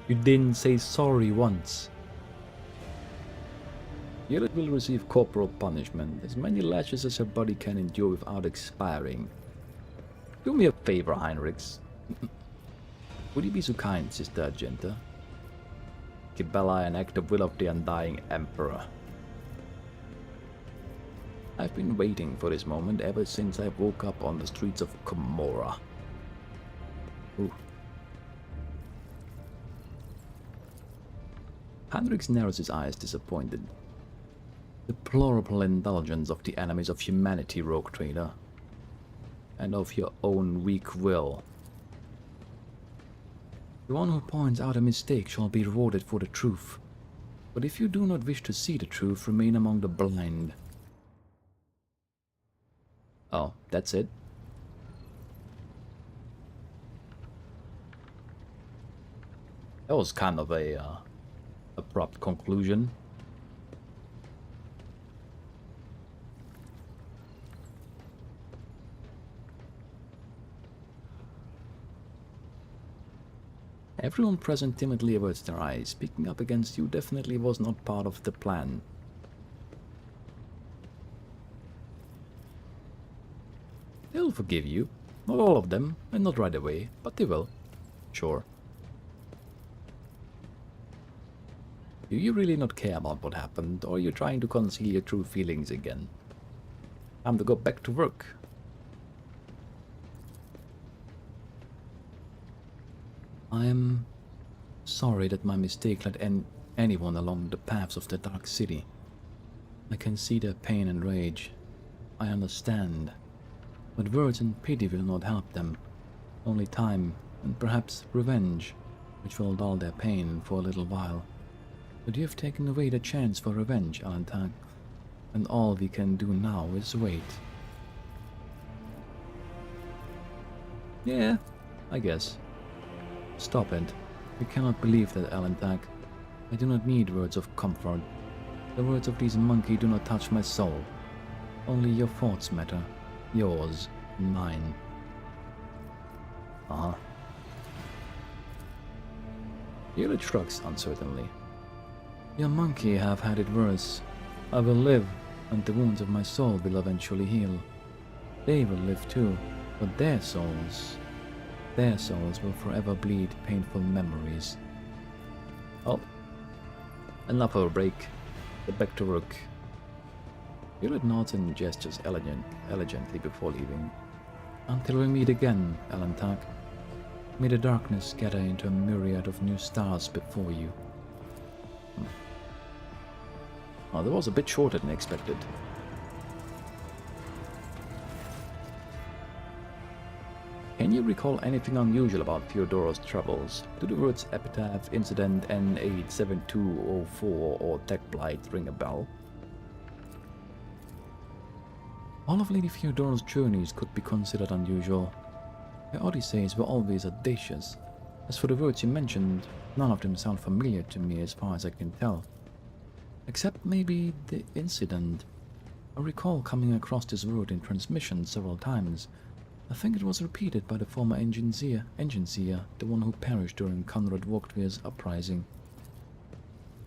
You didn't say sorry once. Violet will receive corporal punishment, as many lashes as her body can endure without expiring. Do me a favor, Heinrichs. Would you be so kind, Sister Argenta? Kibella, an act of will of the undying Emperor. I've been waiting for this moment ever since I woke up on the streets of Comora. Ooh. Heinrichs narrows his eyes, disappointed. Deplorable indulgence of the enemies of humanity, rogue trader. And of your own weak will. The one who points out a mistake shall be rewarded for the truth. But if you do not wish to see the truth, remain among the blind. Oh, that's it? That was kind of a abrupt conclusion. Everyone present timidly averts their eyes. Speaking up against you definitely was not part of the plan. They'll forgive you. Not all of them, and not right away, but they will. Sure. Do you really not care about what happened, or are you trying to conceal your true feelings again? Time to go back to work. I am sorry that my mistake led anyone along the paths of the Dark City. I can see their pain and rage. I understand. But words and pity will not help them. Only time, and perhaps revenge, which will dull their pain for a little while. But you have taken away the chance for revenge, Alantag, and all we can do now is wait. Yeah, I guess. Stop it. You cannot believe that, Alantag. I do not need words of comfort. The words of these monkeys do not touch my soul. Only your thoughts matter. Yours and mine. Uh-huh. Yuri shrugs uncertainly. Your monkey have had it worse. I will live, and the wounds of my soul will eventually heal. They will live too, but their souls will forever bleed painful memories. Oh, enough of a break. Get back to work. Yuri nods and gestures elegantly before leaving. Until we meet again, Alantag. May the darkness gather into a myriad of new stars before you. Oh, that was a bit shorter than expected. Can you recall anything unusual about Fyodor's travels? Do the words epitaph, incident, N87204 or tech blight ring a bell? All of Lady Fyodor's journeys could be considered unusual. Her odysseys were always audacious. As for the words you mentioned, none of them sound familiar to me as far as I can tell. Except maybe the incident. I recall coming across this word in transmission several times. I think it was repeated by the former engine seer, the one who perished during Conrad Vogtvir's uprising.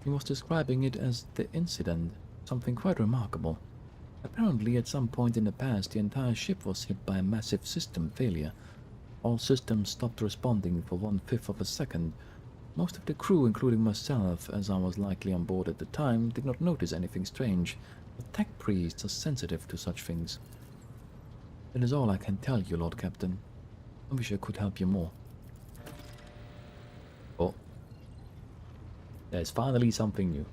He was describing it as the incident, something quite remarkable. Apparently, at some point in the past, the entire ship was hit by a massive system failure. All systems stopped responding for 1/5 of a second. Most of the crew, including myself, as I was likely on board at the time, did not notice anything strange. But tech priests are sensitive to such things. That is all I can tell you, Lord Captain. I wish I could help you more. Oh. There's finally something new.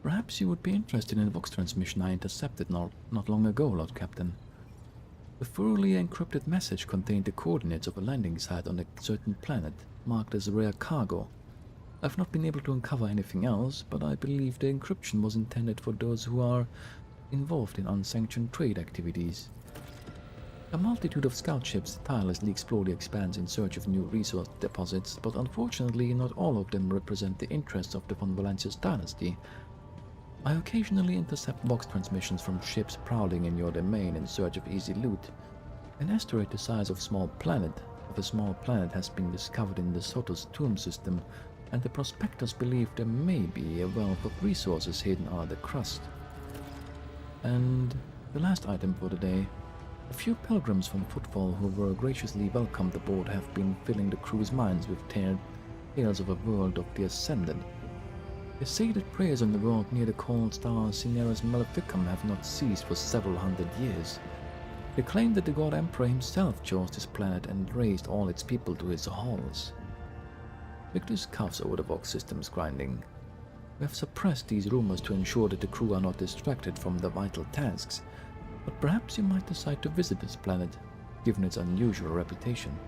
Perhaps you would be interested in the Vox transmission I intercepted not long ago, Lord Captain. The thoroughly encrypted message contained the coordinates of a landing site on a certain planet, marked as rare cargo. I've not been able to uncover anything else, but I believe the encryption was intended for those who are involved in unsanctioned trade activities. A multitude of scout ships tirelessly explore the expanse in search of new resource deposits, but unfortunately not all of them represent the interests of the von Valancius dynasty. I occasionally intercept box transmissions from ships prowling in your domain in search of easy loot. An asteroid the size of a small planet has been discovered in the Soto's tomb system, and the prospectors believe there may be a wealth of resources hidden under the crust. And the last item for the day. A few pilgrims from Footfall who were graciously welcomed aboard have been filling the crew's minds with tales of a world of the Ascended. They say that prayers on the world near the cold star Cineras Maleficum have not ceased for several hundred years. They claim that the God Emperor himself chose this planet and raised all its people to his halls. Victus coughs over the Vox system's grinding. We have suppressed these rumors to ensure that the crew are not distracted from their vital tasks, but perhaps you might decide to visit this planet, given its unusual reputation.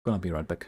Gonna be right back.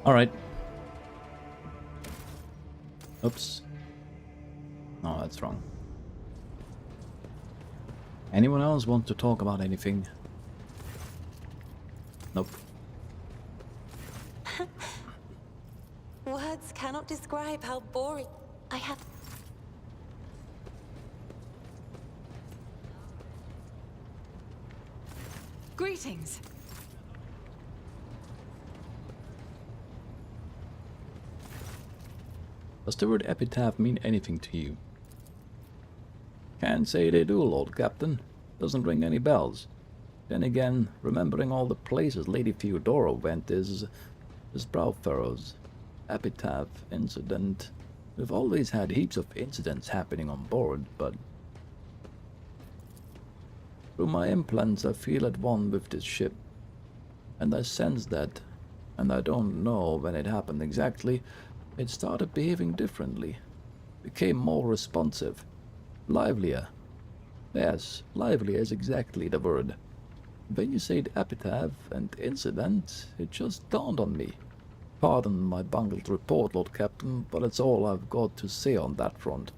Alright. Oops. No, that's wrong. Anyone else want to talk about anything? Nope. Words cannot describe how boring I have. Greetings. Does the word epitaph mean anything to you? Can't say they do, Lord Captain. Doesn't ring any bells. Then again, remembering all the places Lady Theodora went is brow furrows. Epitaph, incident. We've always had heaps of incidents happening on board, but through my implants I feel at one with this ship. And I sense that, and I don't know when it happened exactly, it started behaving differently. Became more responsive. Livelier. Yes, livelier is exactly the word. When you said epitaph and incident, it just dawned on me. Pardon my bungled report, Lord Captain, but it's all I've got to say on that front.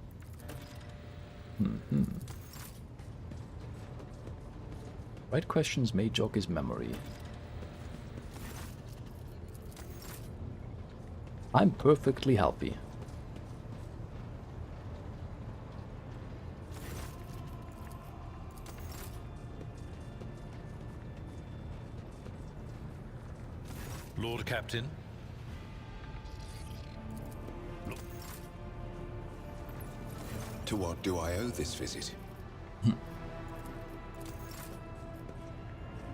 Right questions may jog his memory. I'm perfectly healthy. Lord Captain. To what do I owe this visit?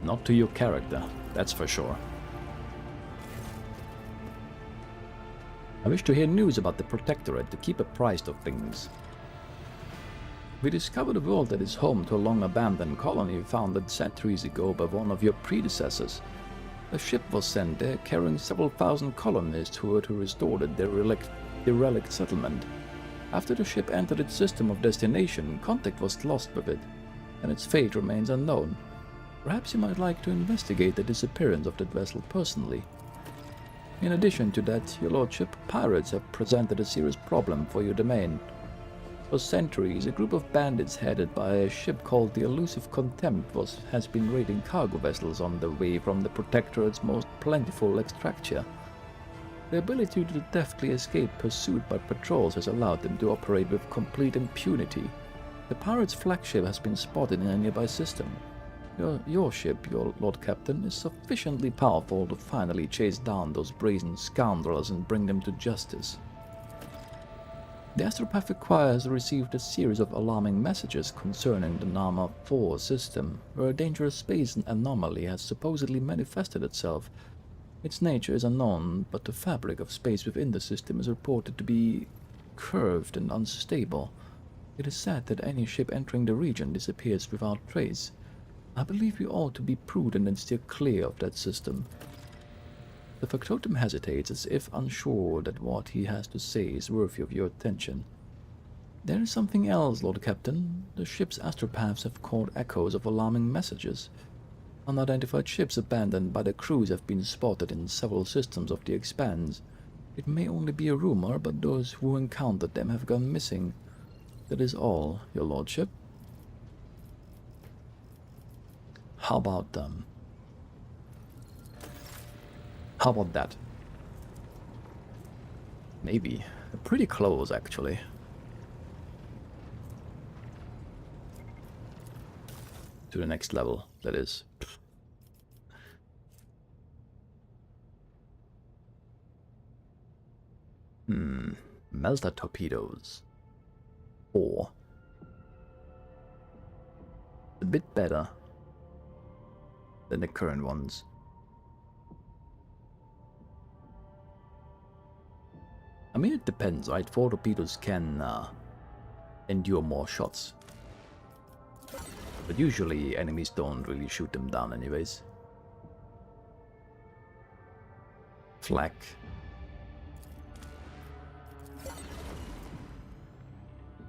Not to your character, that's for sure. I wish to hear news about the Protectorate to keep apprised of things. We discovered a world that is home to a long-abandoned colony founded centuries ago by one of your predecessors. A ship was sent there carrying several thousand colonists who were to restore the derelict settlement. After the ship entered its system of destination, contact was lost with it, and its fate remains unknown. Perhaps you might like to investigate the disappearance of that vessel personally. In addition to that, your lordship, pirates have presented a serious problem for your domain. For centuries, a group of bandits headed by a ship called the Elusive Contempt has been raiding cargo vessels on the way from the Protectorate's most plentiful extractia. The ability to deftly escape pursuit by patrols has allowed them to operate with complete impunity. The pirates' flagship has been spotted in a nearby system. Your ship, your Lord Captain, is sufficiently powerful to finally chase down those brazen scoundrels and bring them to justice. The Astropathic Choir has received a series of alarming messages concerning the Ch4 system, where a dangerous space anomaly has supposedly manifested itself. Its nature is unknown, but the fabric of space within the system is reported to be curved and unstable. It is said that any ship entering the region disappears without trace. I believe you ought to be prudent and steer clear of that system. The factotum hesitates as if unsure that what he has to say is worthy of your attention. There is something else, Lord Captain. The ship's astropaths have caught echoes of alarming messages. Unidentified ships abandoned by the crews have been spotted in several systems of the Expanse. It may only be a rumor, but those who encountered them have gone missing. That is all, your lordship. How about that? Maybe. Pretty close, actually. To the next level, that is. Melter torpedoes. 4. A bit better than the current ones. I mean, it depends, right? 4 torpedoes can endure more shots. But usually enemies don't really shoot them down anyways. Flak.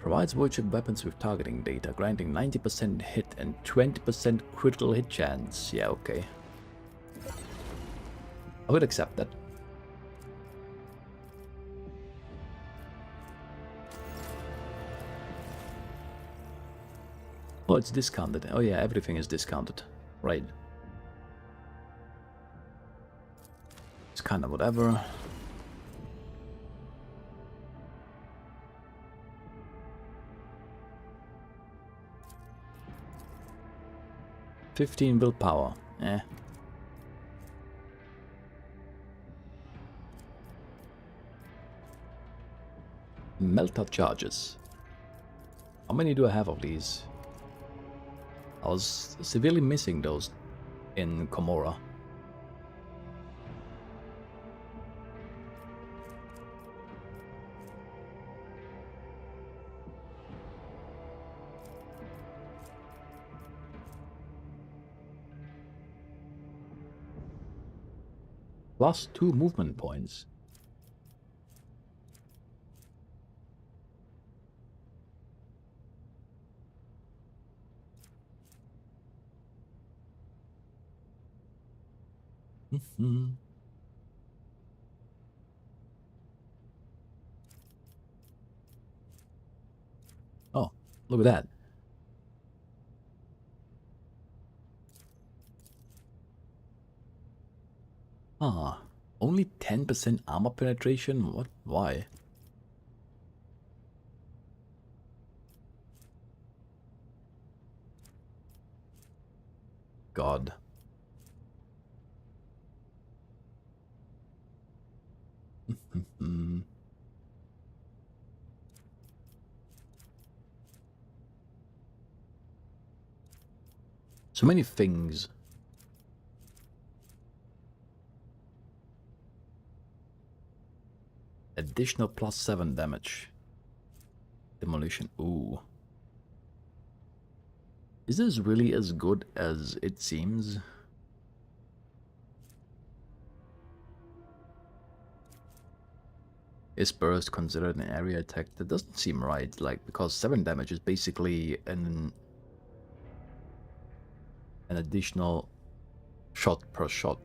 Provides warship weapons with targeting data, granting 90% hit and 20% critical hit chance. Yeah, okay. I would accept that. Oh, it's discounted. Oh yeah, everything is discounted. Right. It's kind of whatever. $15 willpower. Eh. Melter charges. How many do I have of these? I was severely missing those in Komora. +2 movement points. Oh, look at that. Ah, only 10% armor penetration? What? Why? God. So many things. Additional +7 damage. Demolition. Ooh. Is this really as good as it seems? Is burst considered an area attack? That doesn't seem right, like, because 7 damage is basically an additional shot per shot.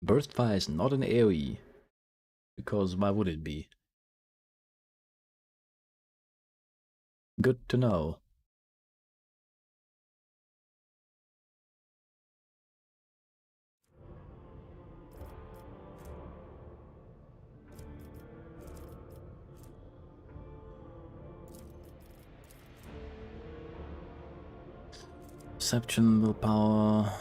Burst fire is not an AoE, because why would it be? Good to know. Perception, willpower.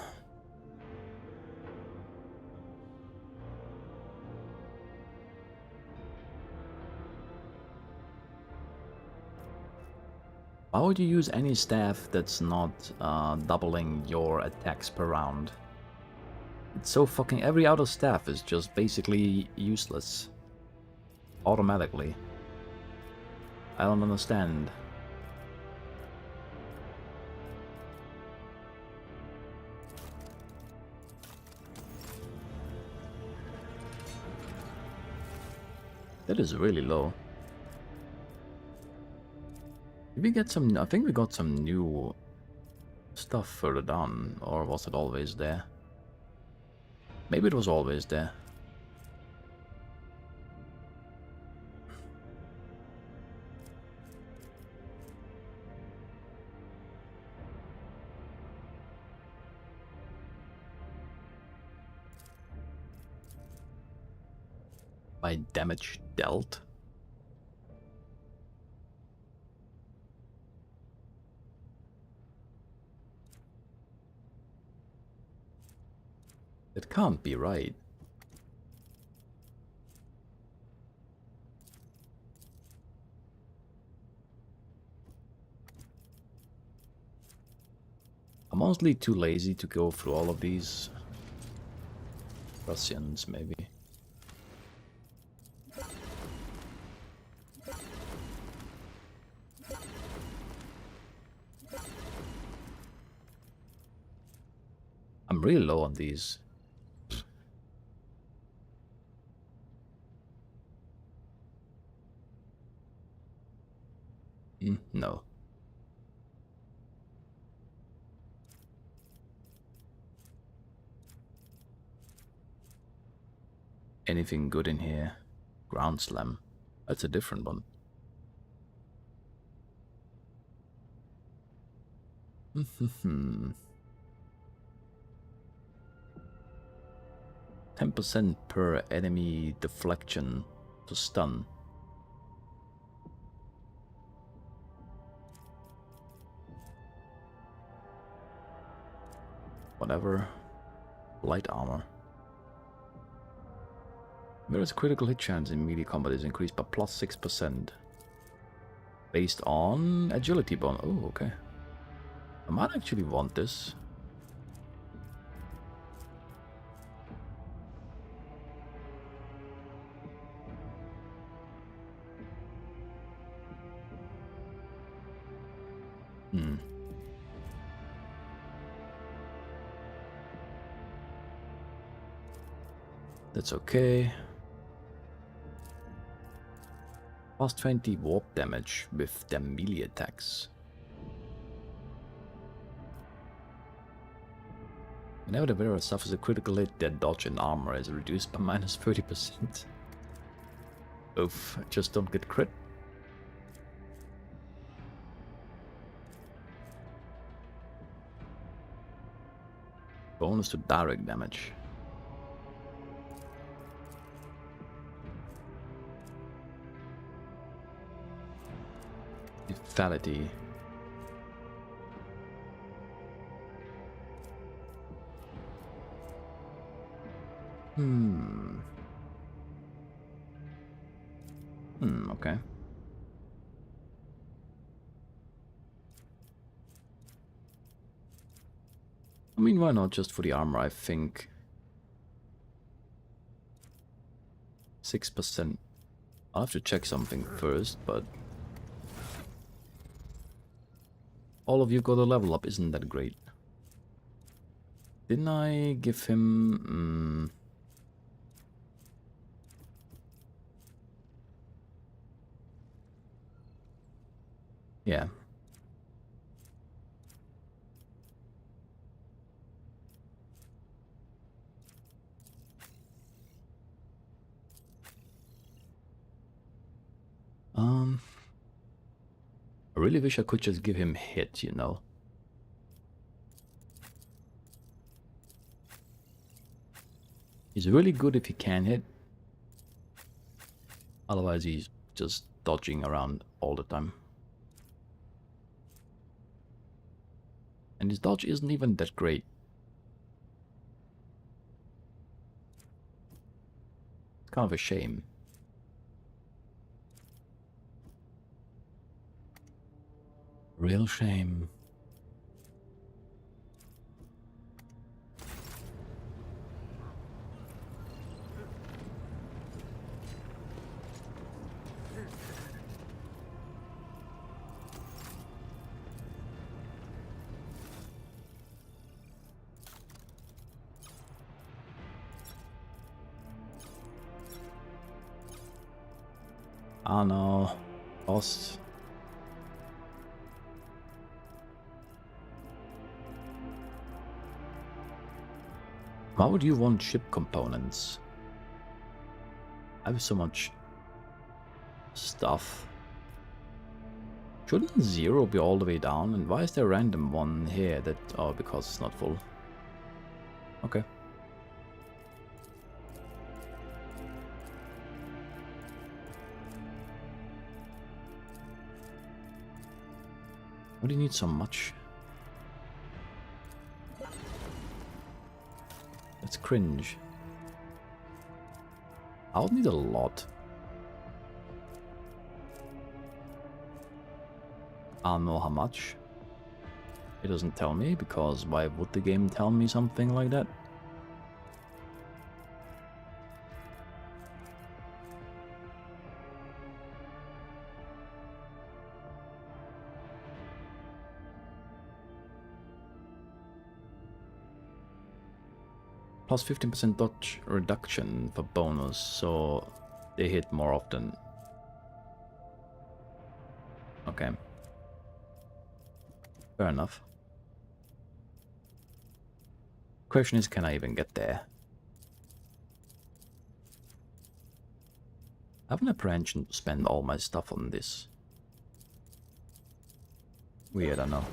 Why would you use any staff that's not doubling your attacks per round? It's so fucking... every other staff is just basically useless. Automatically. I don't understand. That is really low. Did we get some... I think we got some new stuff further down, or was it always there? Maybe it was always there. By damage dealt? It can't be right. I'm honestly too lazy to go through all of these. Russians, maybe. I'm really low on these. No. Anything good in here? Ground Slam. That's a different one. Hmm. 10% per enemy deflection to stun. Whatever. Light armor. Whereas critical hit chance in melee combat is increased by plus 6%. Based on agility bonus. Oh, okay. I might actually want this. That's okay. Plus 20 warp damage with their melee attacks. Whenever the wearer suffers a critical hit, their dodge and armor is reduced by minus 30%. Oof, just don't get crit. Bonus to direct damage. Lethality. Okay. I mean, why not just for the armor, I think. 6%. I'll have to check something first, but... all of you got a level up, isn't that great? Didn't I give him... yeah. I really wish I could just give him hit, you know. He's really good if he can hit. Otherwise he's just dodging around all the time. And his dodge isn't even that great. It's kind of a shame. Real shame. Oh no. Lost. Why would you want ship components? I have so much stuff. Shouldn't 0 be all the way down? And why is there a random one here that... oh, because it's not full. Okay. Why do you need so much? That's cringe. I would need a lot. I don't know how much. It doesn't tell me, because why would the game tell me something like that? Plus 15% dodge reduction for bonus, so they hit more often. Okay. Fair enough. Question is, can I even get there? I have an apprehension to spend all my stuff on this. Weird, I know.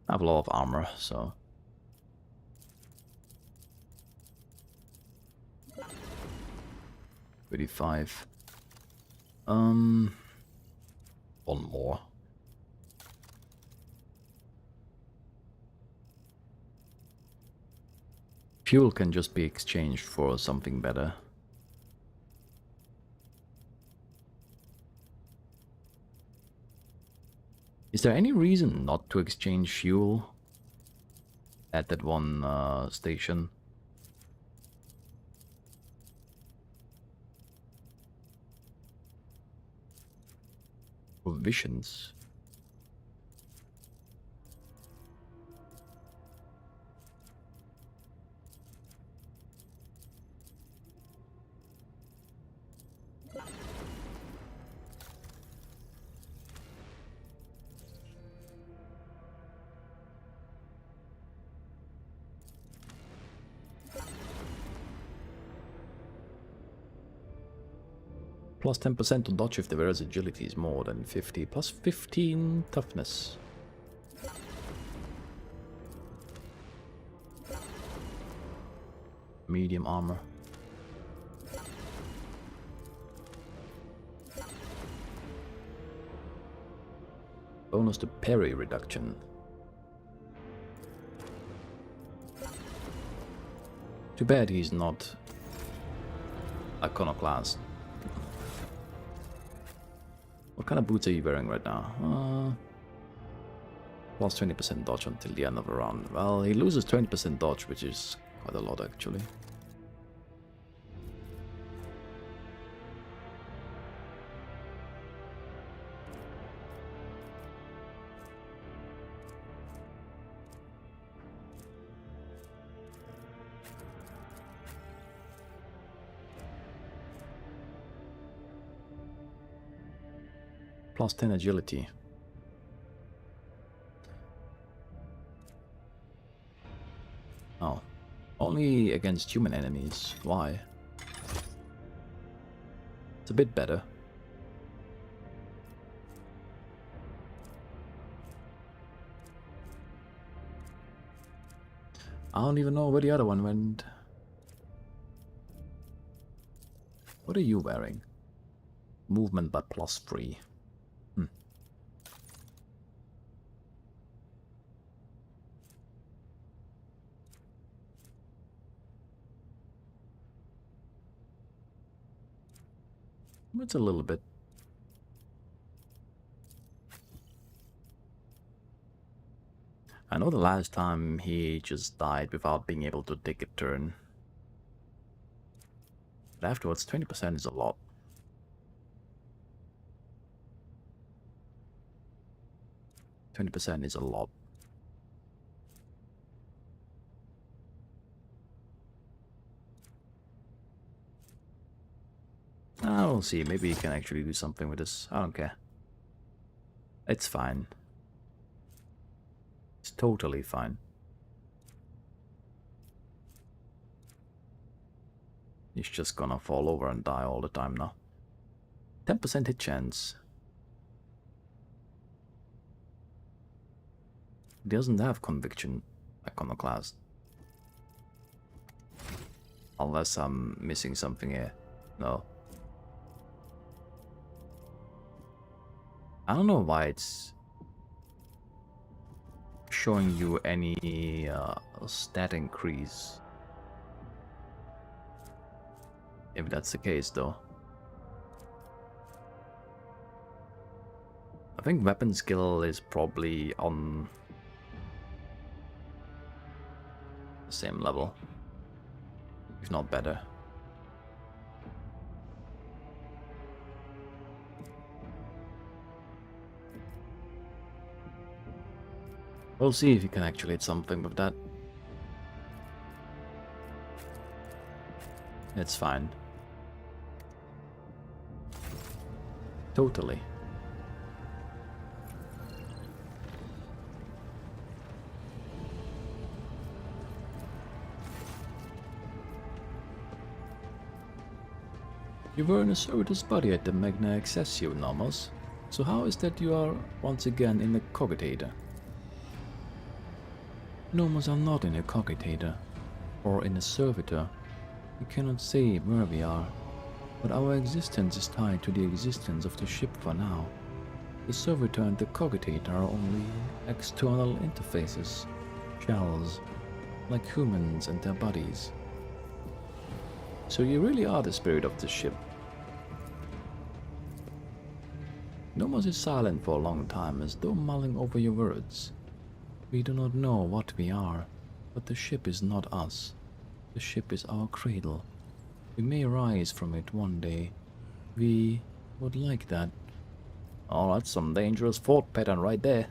I have a lot of armor, so... 35. One more. Fuel can just be exchanged for something better. Is there any reason not to exchange fuel at that one station? Provisions. Plus 10% to dodge if the wearer's agility is more than 50. Plus 15 toughness. Medium armor. Bonus to parry reduction. Too bad he's not iconoclast. What kind of boots are you wearing right now? Plus 20% dodge until the end of the round. Well, he loses 20% dodge, which is quite a lot actually. Plus 10 agility. Oh. Only against human enemies. Why? It's a bit better. I don't even know where the other one went. What are you wearing? Movement by +3. It's a little bit. I know the last time he just died without being able to take a turn. But afterwards, 20% is a lot. %20 is a lot. We'll see. Maybe he can actually do something with this. I don't care. It's fine. It's totally fine. He's just gonna fall over and die all the time now. 10% hit chance. He doesn't have conviction iconoclast. Unless I'm missing something here. No. I don't know why it's showing you any stat increase. If that's the case, though. I think weapon skill is probably on the same level, if not better. We'll see if you can actually hit something with that. It's fine. Totally. You were in a servitor's body at the Magna Accessio, Nomos. So how is that you are once again in the cogitator? Nomos are not in a cogitator, or in a servitor. We cannot say where we are, but our existence is tied to the existence of the ship for now. The servitor and the cogitator are only external interfaces, shells, like humans and their bodies. So you really are the spirit of the ship. Nomos is silent for a long time, as though mulling over your words. We do not know what we are, but the ship is not us. The ship is our cradle. We may rise from it one day. We would like that. Oh, that's some dangerous thought pattern right there.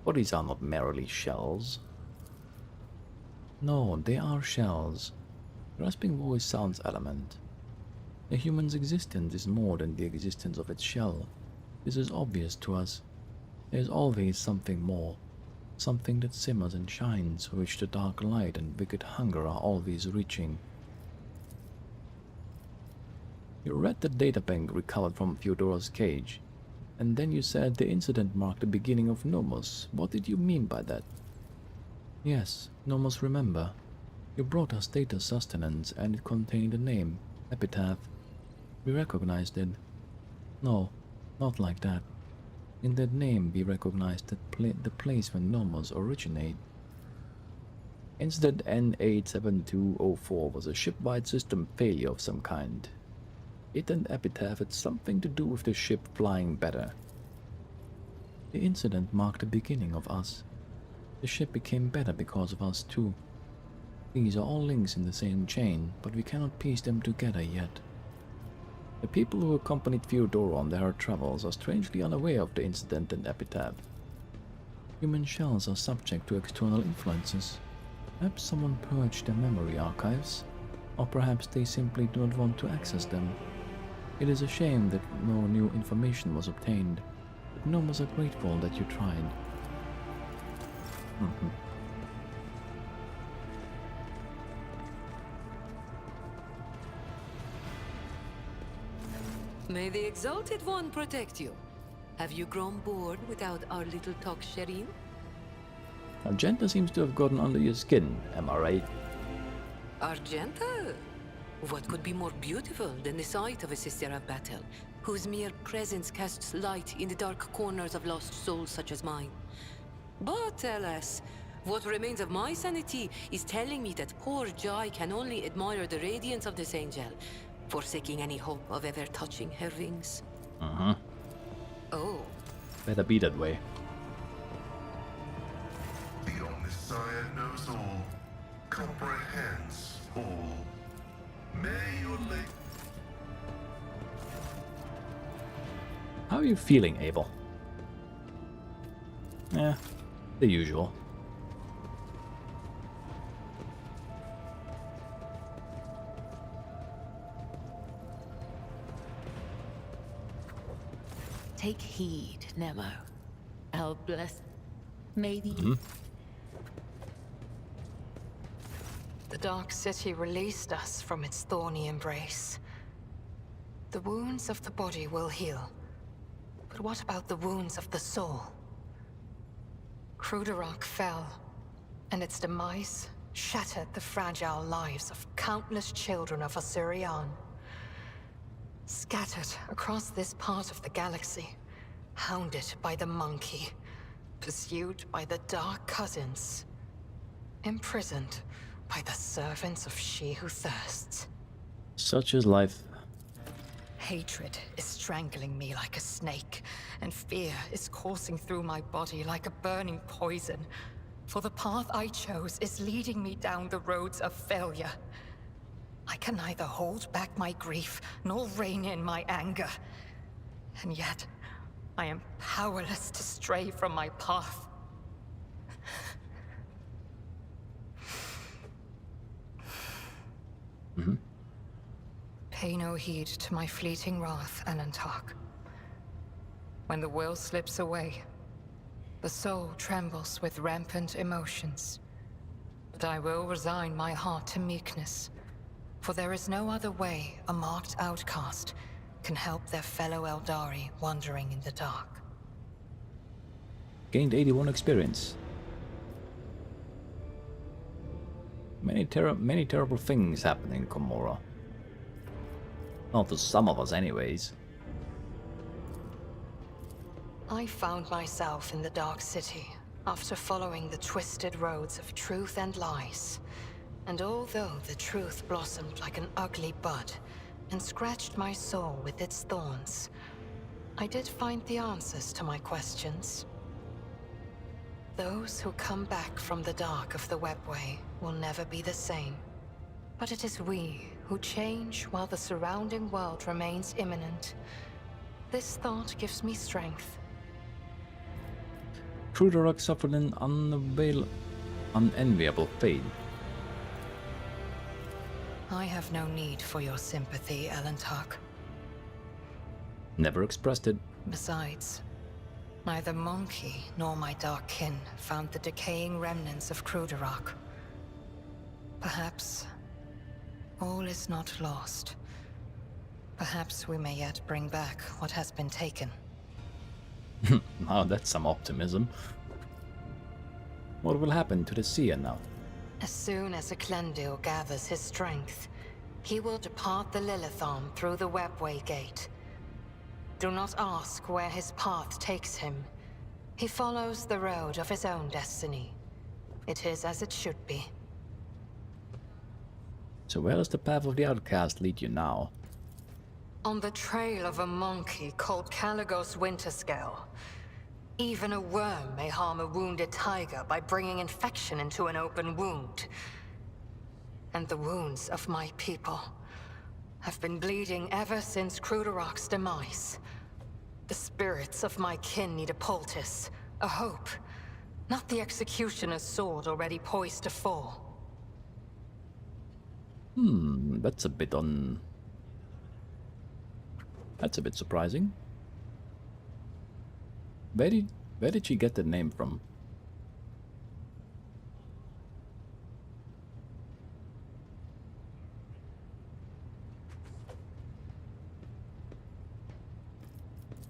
Bodies are not merely shells. No, they are shells. Rasping voice sounds adamant. A human's existence is more than the existence of its shell. This is obvious to us. There is always something more. Something that simmers and shines, for which the dark light and wicked hunger are always reaching. You read the databank recovered from Theodora's cage, and then you said the incident marked the beginning of Nomos. What did you mean by that? Yes, Nomos, remember. You brought us data sustenance, and it contained a name, epitaph. We recognized it. No, not like that. In that name we recognized the place where Nomos originate. Incident N87204 was a ship-wide system failure of some kind. It and Epitaph had something to do with the ship flying better. The incident marked the beginning of us. The ship became better because of us too. These are all links in the same chain, but we cannot piece them together yet. The people who accompanied Theodora on their travels are strangely unaware of the incident and epitaph. Human shells are subject to external influences. Perhaps someone purged their memory archives, or perhaps they simply do not want to access them. It is a shame that no new information was obtained, but Nomos are grateful that you tried. May the Exalted One protect you. Have you grown bored without our little talk, Shireen? Argenta seems to have gotten under your skin, am I right? Argenta? What could be more beautiful than the sight of a sister of battle, whose mere presence casts light in the dark corners of lost souls such as mine? But alas, what remains of my sanity is telling me that poor Jai can only admire the radiance of this angel, forsaking any hope of ever touching her wings. Oh. Better be that way. The Omniscient knows all, comprehends all. May your late... How are you feeling, Abel? The usual. Take heed, Nemo. Our bless... May the... The Dark City released us from its thorny embrace. The wounds of the body will heal. But what about the wounds of the soul? Cruderach fell, and its demise shattered the fragile lives of countless children of Osirian. Scattered across this part of the galaxy, hounded by the monkey, pursued by the dark cousins, imprisoned by the servants of she who thirsts. Such is life. Hatred is strangling me like a snake, and fear is coursing through my body like a burning poison. For the path I chose is leading me down the roads of failure. I can neither hold back my grief nor rein in my anger. And yet, I am powerless to stray from my path. Pay no heed to my fleeting wrath, Alantak. When the will slips away, the soul trembles with rampant emotions. But I will resign my heart to meekness, for there is no other way a marked outcast can help their fellow Eldari wandering in the dark. Gained 81 experience. Many terrible things happen in Komorra. Well, to some of us anyways. I found myself in the Dark City after following the twisted roads of truth and lies. And although the truth blossomed like an ugly bud and scratched my soul with its thorns, I did find the answers to my questions. Those who come back from the dark of the webway will never be the same. But it is we who change while the surrounding world remains imminent. This thought gives me strength. Cruderak suffered an unenviable fate. I have no need for your sympathy, Alantak. Never expressed it. Besides, neither Monkey nor my dark kin found the decaying remnants of Cruderak. Perhaps all is not lost. Perhaps we may yet bring back what has been taken. Now that's some optimism. What will happen to the seer now? As soon as Eklendil gathers his strength, he will depart the Lilithon through the Webway Gate. Do not ask where his path takes him. He follows the road of his own destiny. It is as it should be. So where does the path of the outcast lead you now? On the trail of a monkey called Caligos Winterscale. Even a worm may harm a wounded tiger by bringing infection into an open wound. And the wounds of my people have been bleeding ever since Cruderak's demise. The spirits of my kin need a poultice, a hope, not the executioner's sword already poised to fall. That's a bit That's a bit surprising. Where did she get the name from?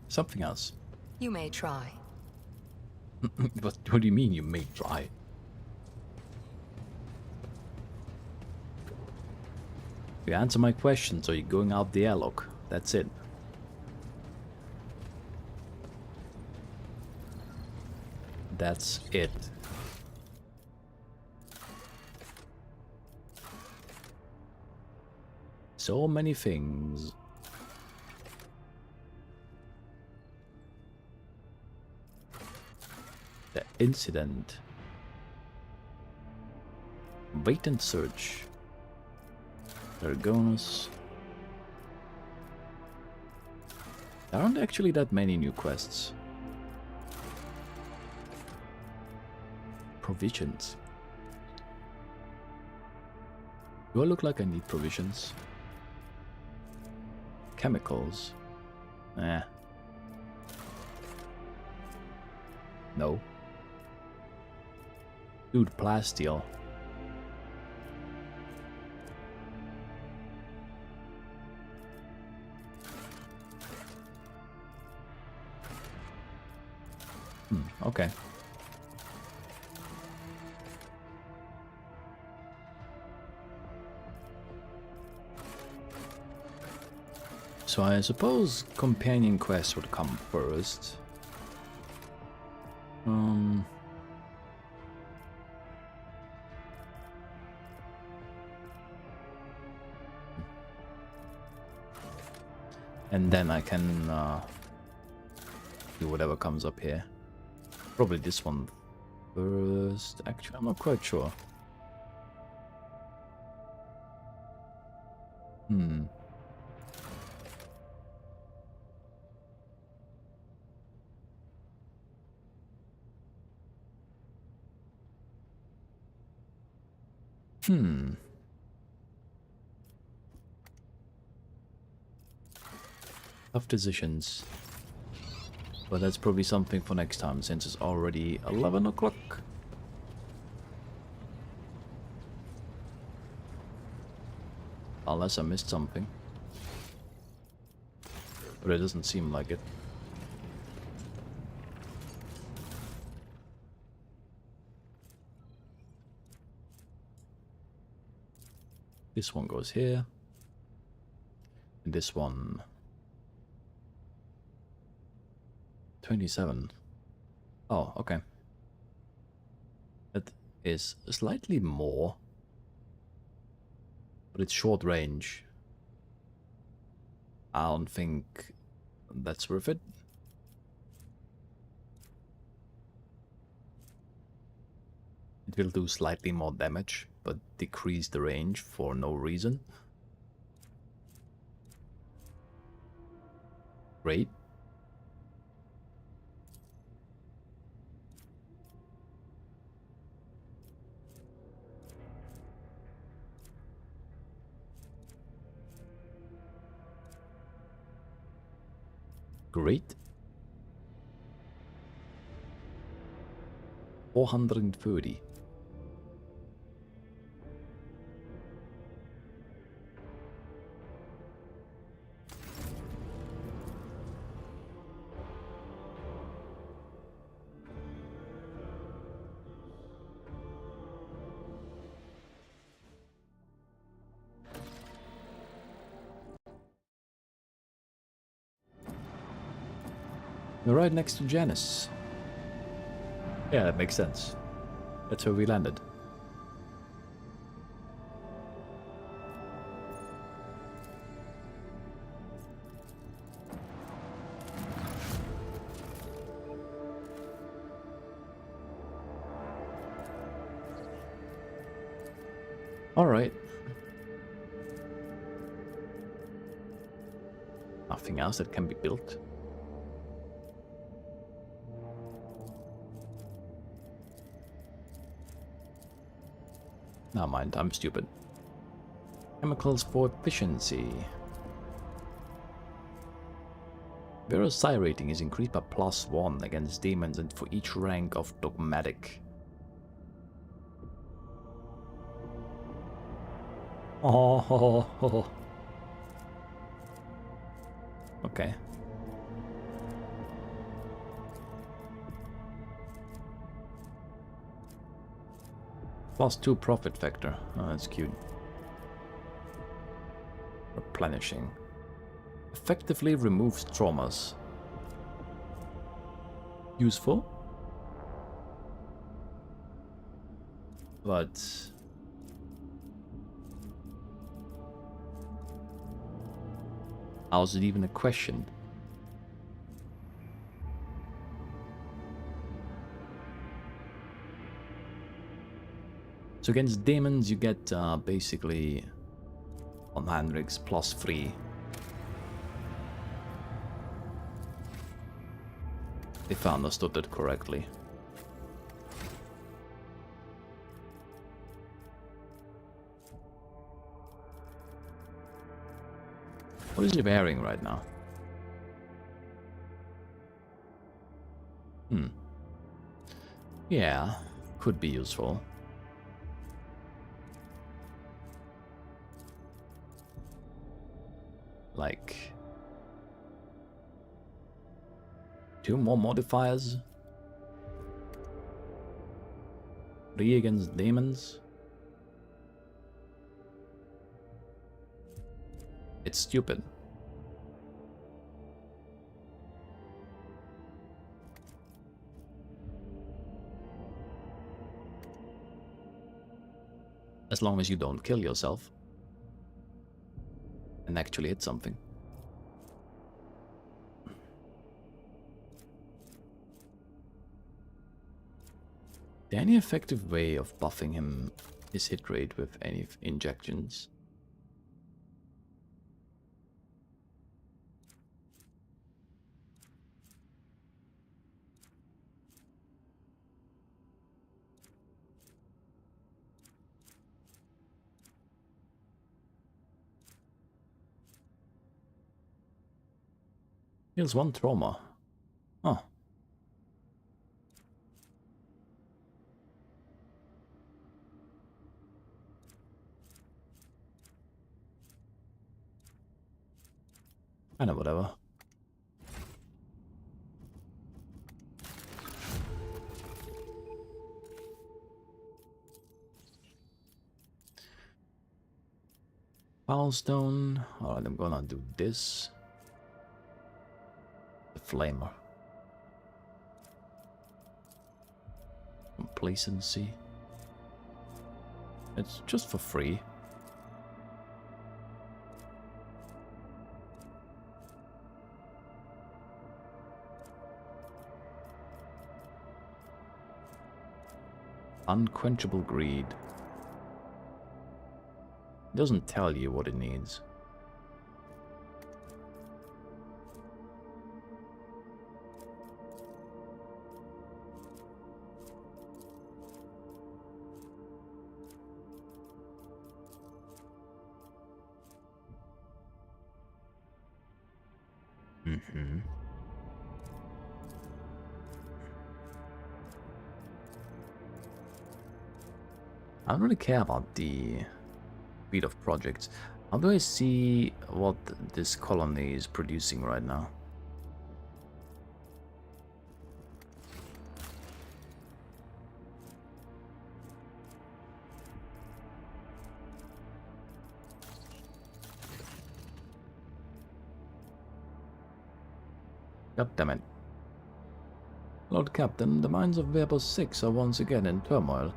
Something else. You may try. What do you mean you may try? You answer my questions or you're going out the airlock. That's it. That's it. So many things. The incident. Wait and search. Dragonus. There aren't actually that many new quests. Provisions. Do I look like I need provisions? Chemicals. Eh. No. Dude, plasteel. Okay. So I suppose companion quests would come first. Um. And then I can do whatever comes up here. Probably this one first. Actually, I'm not quite sure. Hmm. Hmm. Tough decisions. But that's probably something for next time, since it's already 11 o'clock. Unless I missed something. But it doesn't seem like it. This one goes here. And this one... 27. Oh, okay. That is slightly more. But it's short range. I don't think that's worth it. It will do slightly more damage, but decrease the range for no reason. Great. Great. 430. We're right next to Janice. Yeah, that makes sense. That's where we landed. Alright. Nothing else that can be built. Never mind, I'm stupid. Chemicals for efficiency. Vera's psi rating is increased by +1 against demons and for each rank of dogmatic. Oh. Okay. +2 profit factor. Oh, that's cute. Replenishing. Effectively removes traumas. Useful. But... how's it even a question? So against demons you get basically on Handrix +3. If I understood that correctly. What is he wearing right now? Yeah, could be useful. Like... 2 more modifiers? 3 against demons? It's stupid. As long as you don't kill yourself. And actually hit something. Is there any effective way of buffing him his hit rate with any injections? Heals 1 trauma. Huh. Kinda whatever. Pilestone. Alright, I'm gonna do this. The flamer. Complacency. It's just for free. Unquenchable greed. Doesn't tell you what it needs. I don't really care about the speed of projects. How do I see what this colony is producing right now? God damn it. Lord Captain, the mines of Weber 6 are once again in turmoil.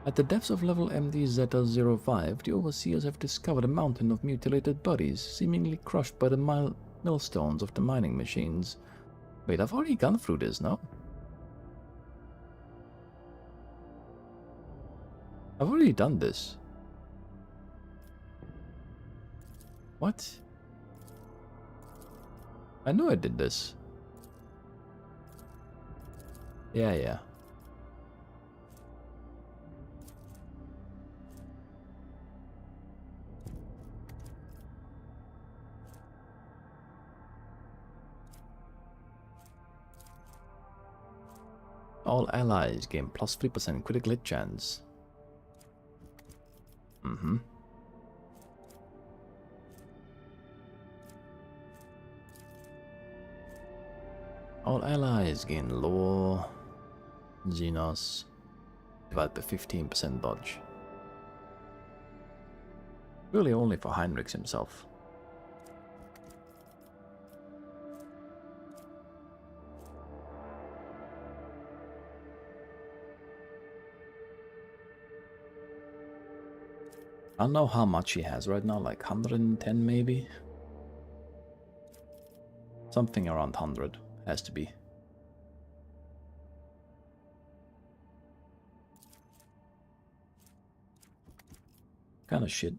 At the depths of level MD-Zeta-05, the overseers have discovered a mountain of mutilated bodies, seemingly crushed by the millstones of the mining machines. Wait, I've already gone through this, no? I've already done this. What? I know I did this. Yeah. All allies gain plus 3% critical hit chance. All allies gain lower Xenos divided by 15% dodge. Really only for Heinrichs himself. I don't know how much he has right now, like 110 maybe? Something around 100 has to be. Kinda shit.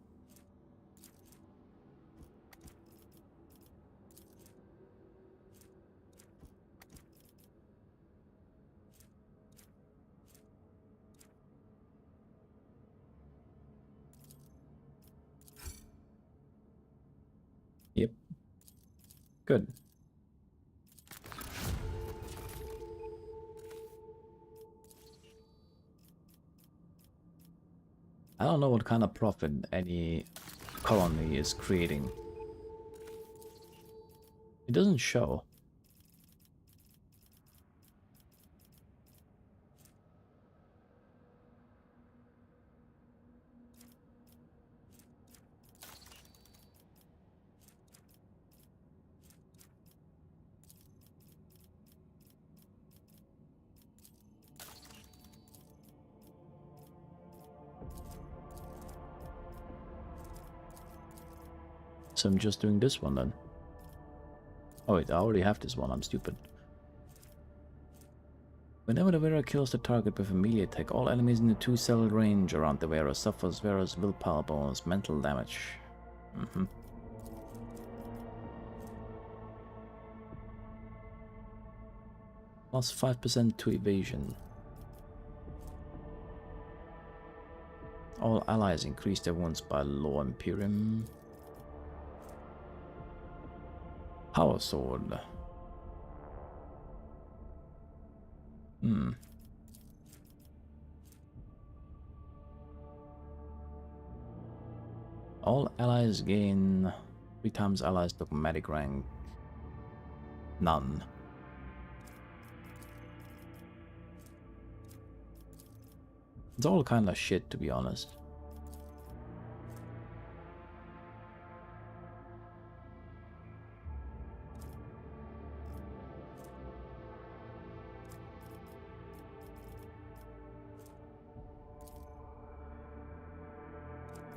Yep. Good. I don't know what kind of profit any colony is creating. It doesn't show. So I'm just doing this one then. Oh wait, I already have this one, I'm stupid. Whenever the wearer kills the target with a melee attack, all enemies in the 2-cell range around the wearer suffers wearer's willpower bonus, mental damage. Plus 5% to evasion. All allies increase their wounds by low Imperium. Power sword. All allies gain 3 times allies dogmatic rank. None. It's all kind of shit, to be honest.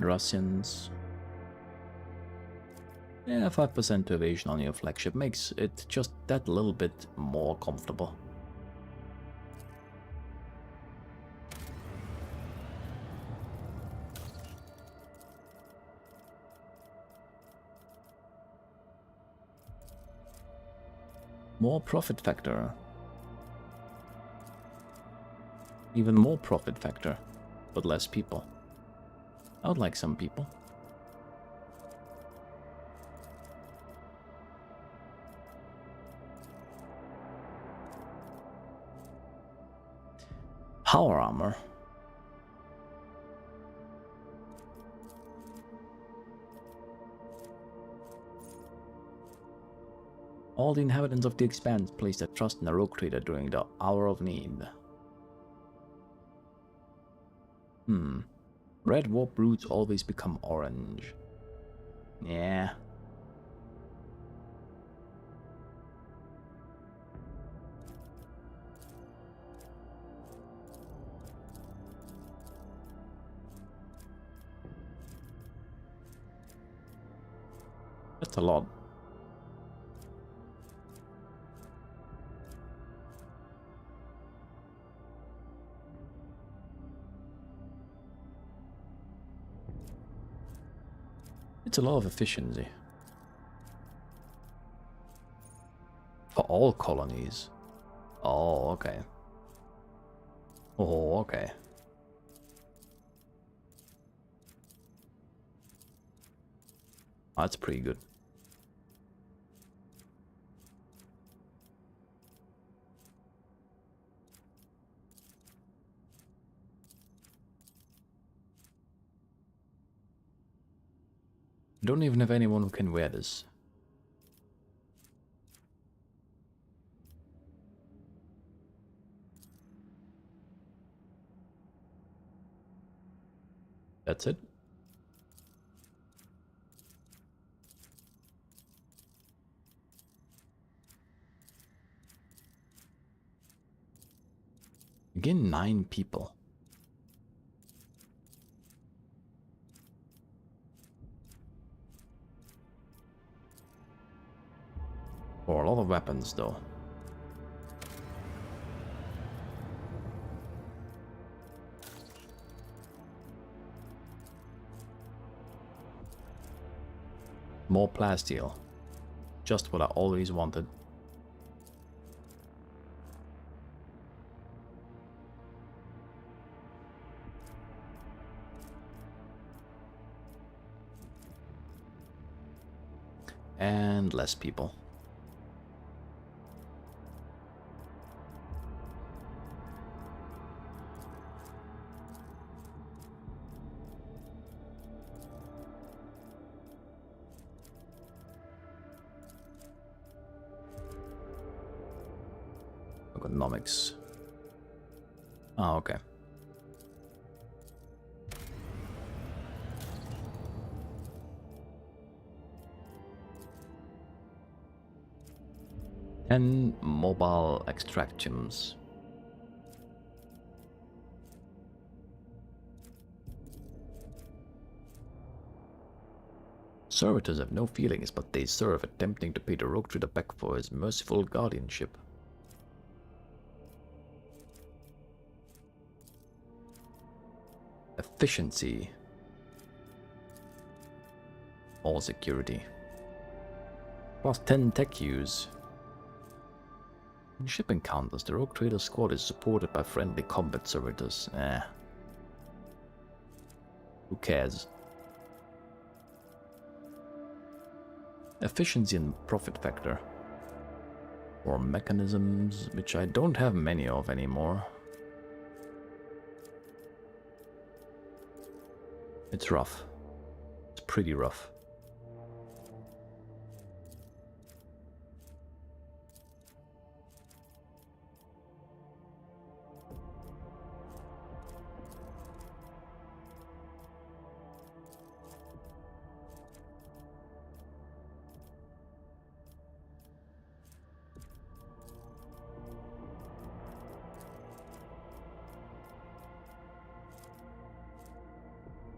Russians. Yeah, 5% to evasion on your flagship makes it just that little bit more comfortable. More profit factor. Even more profit factor, but less people. I would like some people. Power armor. All the inhabitants of the Expanse place their trust in the Rogue Trader during the hour of need. Red warp roots always become orange. Yeah. That's a lot. It's a lot of efficiency. For all colonies. Oh, okay. Oh, okay. That's pretty good. I don't even have anyone who can wear this. That's it. Again, 9 people. For a lot of weapons, though. More plasteel. Just what I always wanted. And less people. Economics. Oh, okay. And mobile extractions. Servitors have no feelings, but they serve, attempting to pay the rogue trader back for his merciful guardianship. Efficiency. All security. Plus 10 tech use. In ship encounters, the rogue trader squad is supported by friendly combat servitors. Who cares? Efficiency and profit factor. Or mechanisms, which I don't have many of anymore. It's rough. It's pretty rough.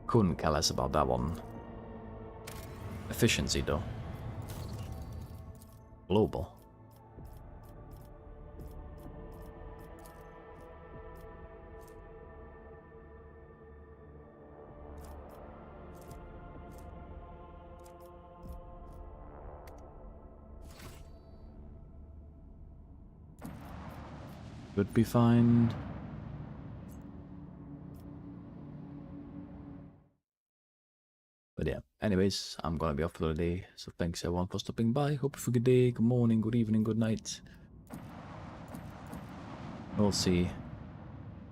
Couldn't care less about that one. Efficiency though. Global. Could be fine. But yeah, anyways, I'm gonna be off for the day, so thanks everyone for stopping by. Hope you have a good day, good morning, good evening, good night. We'll see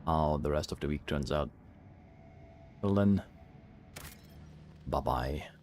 how the rest of the week turns out. Till then, bye bye.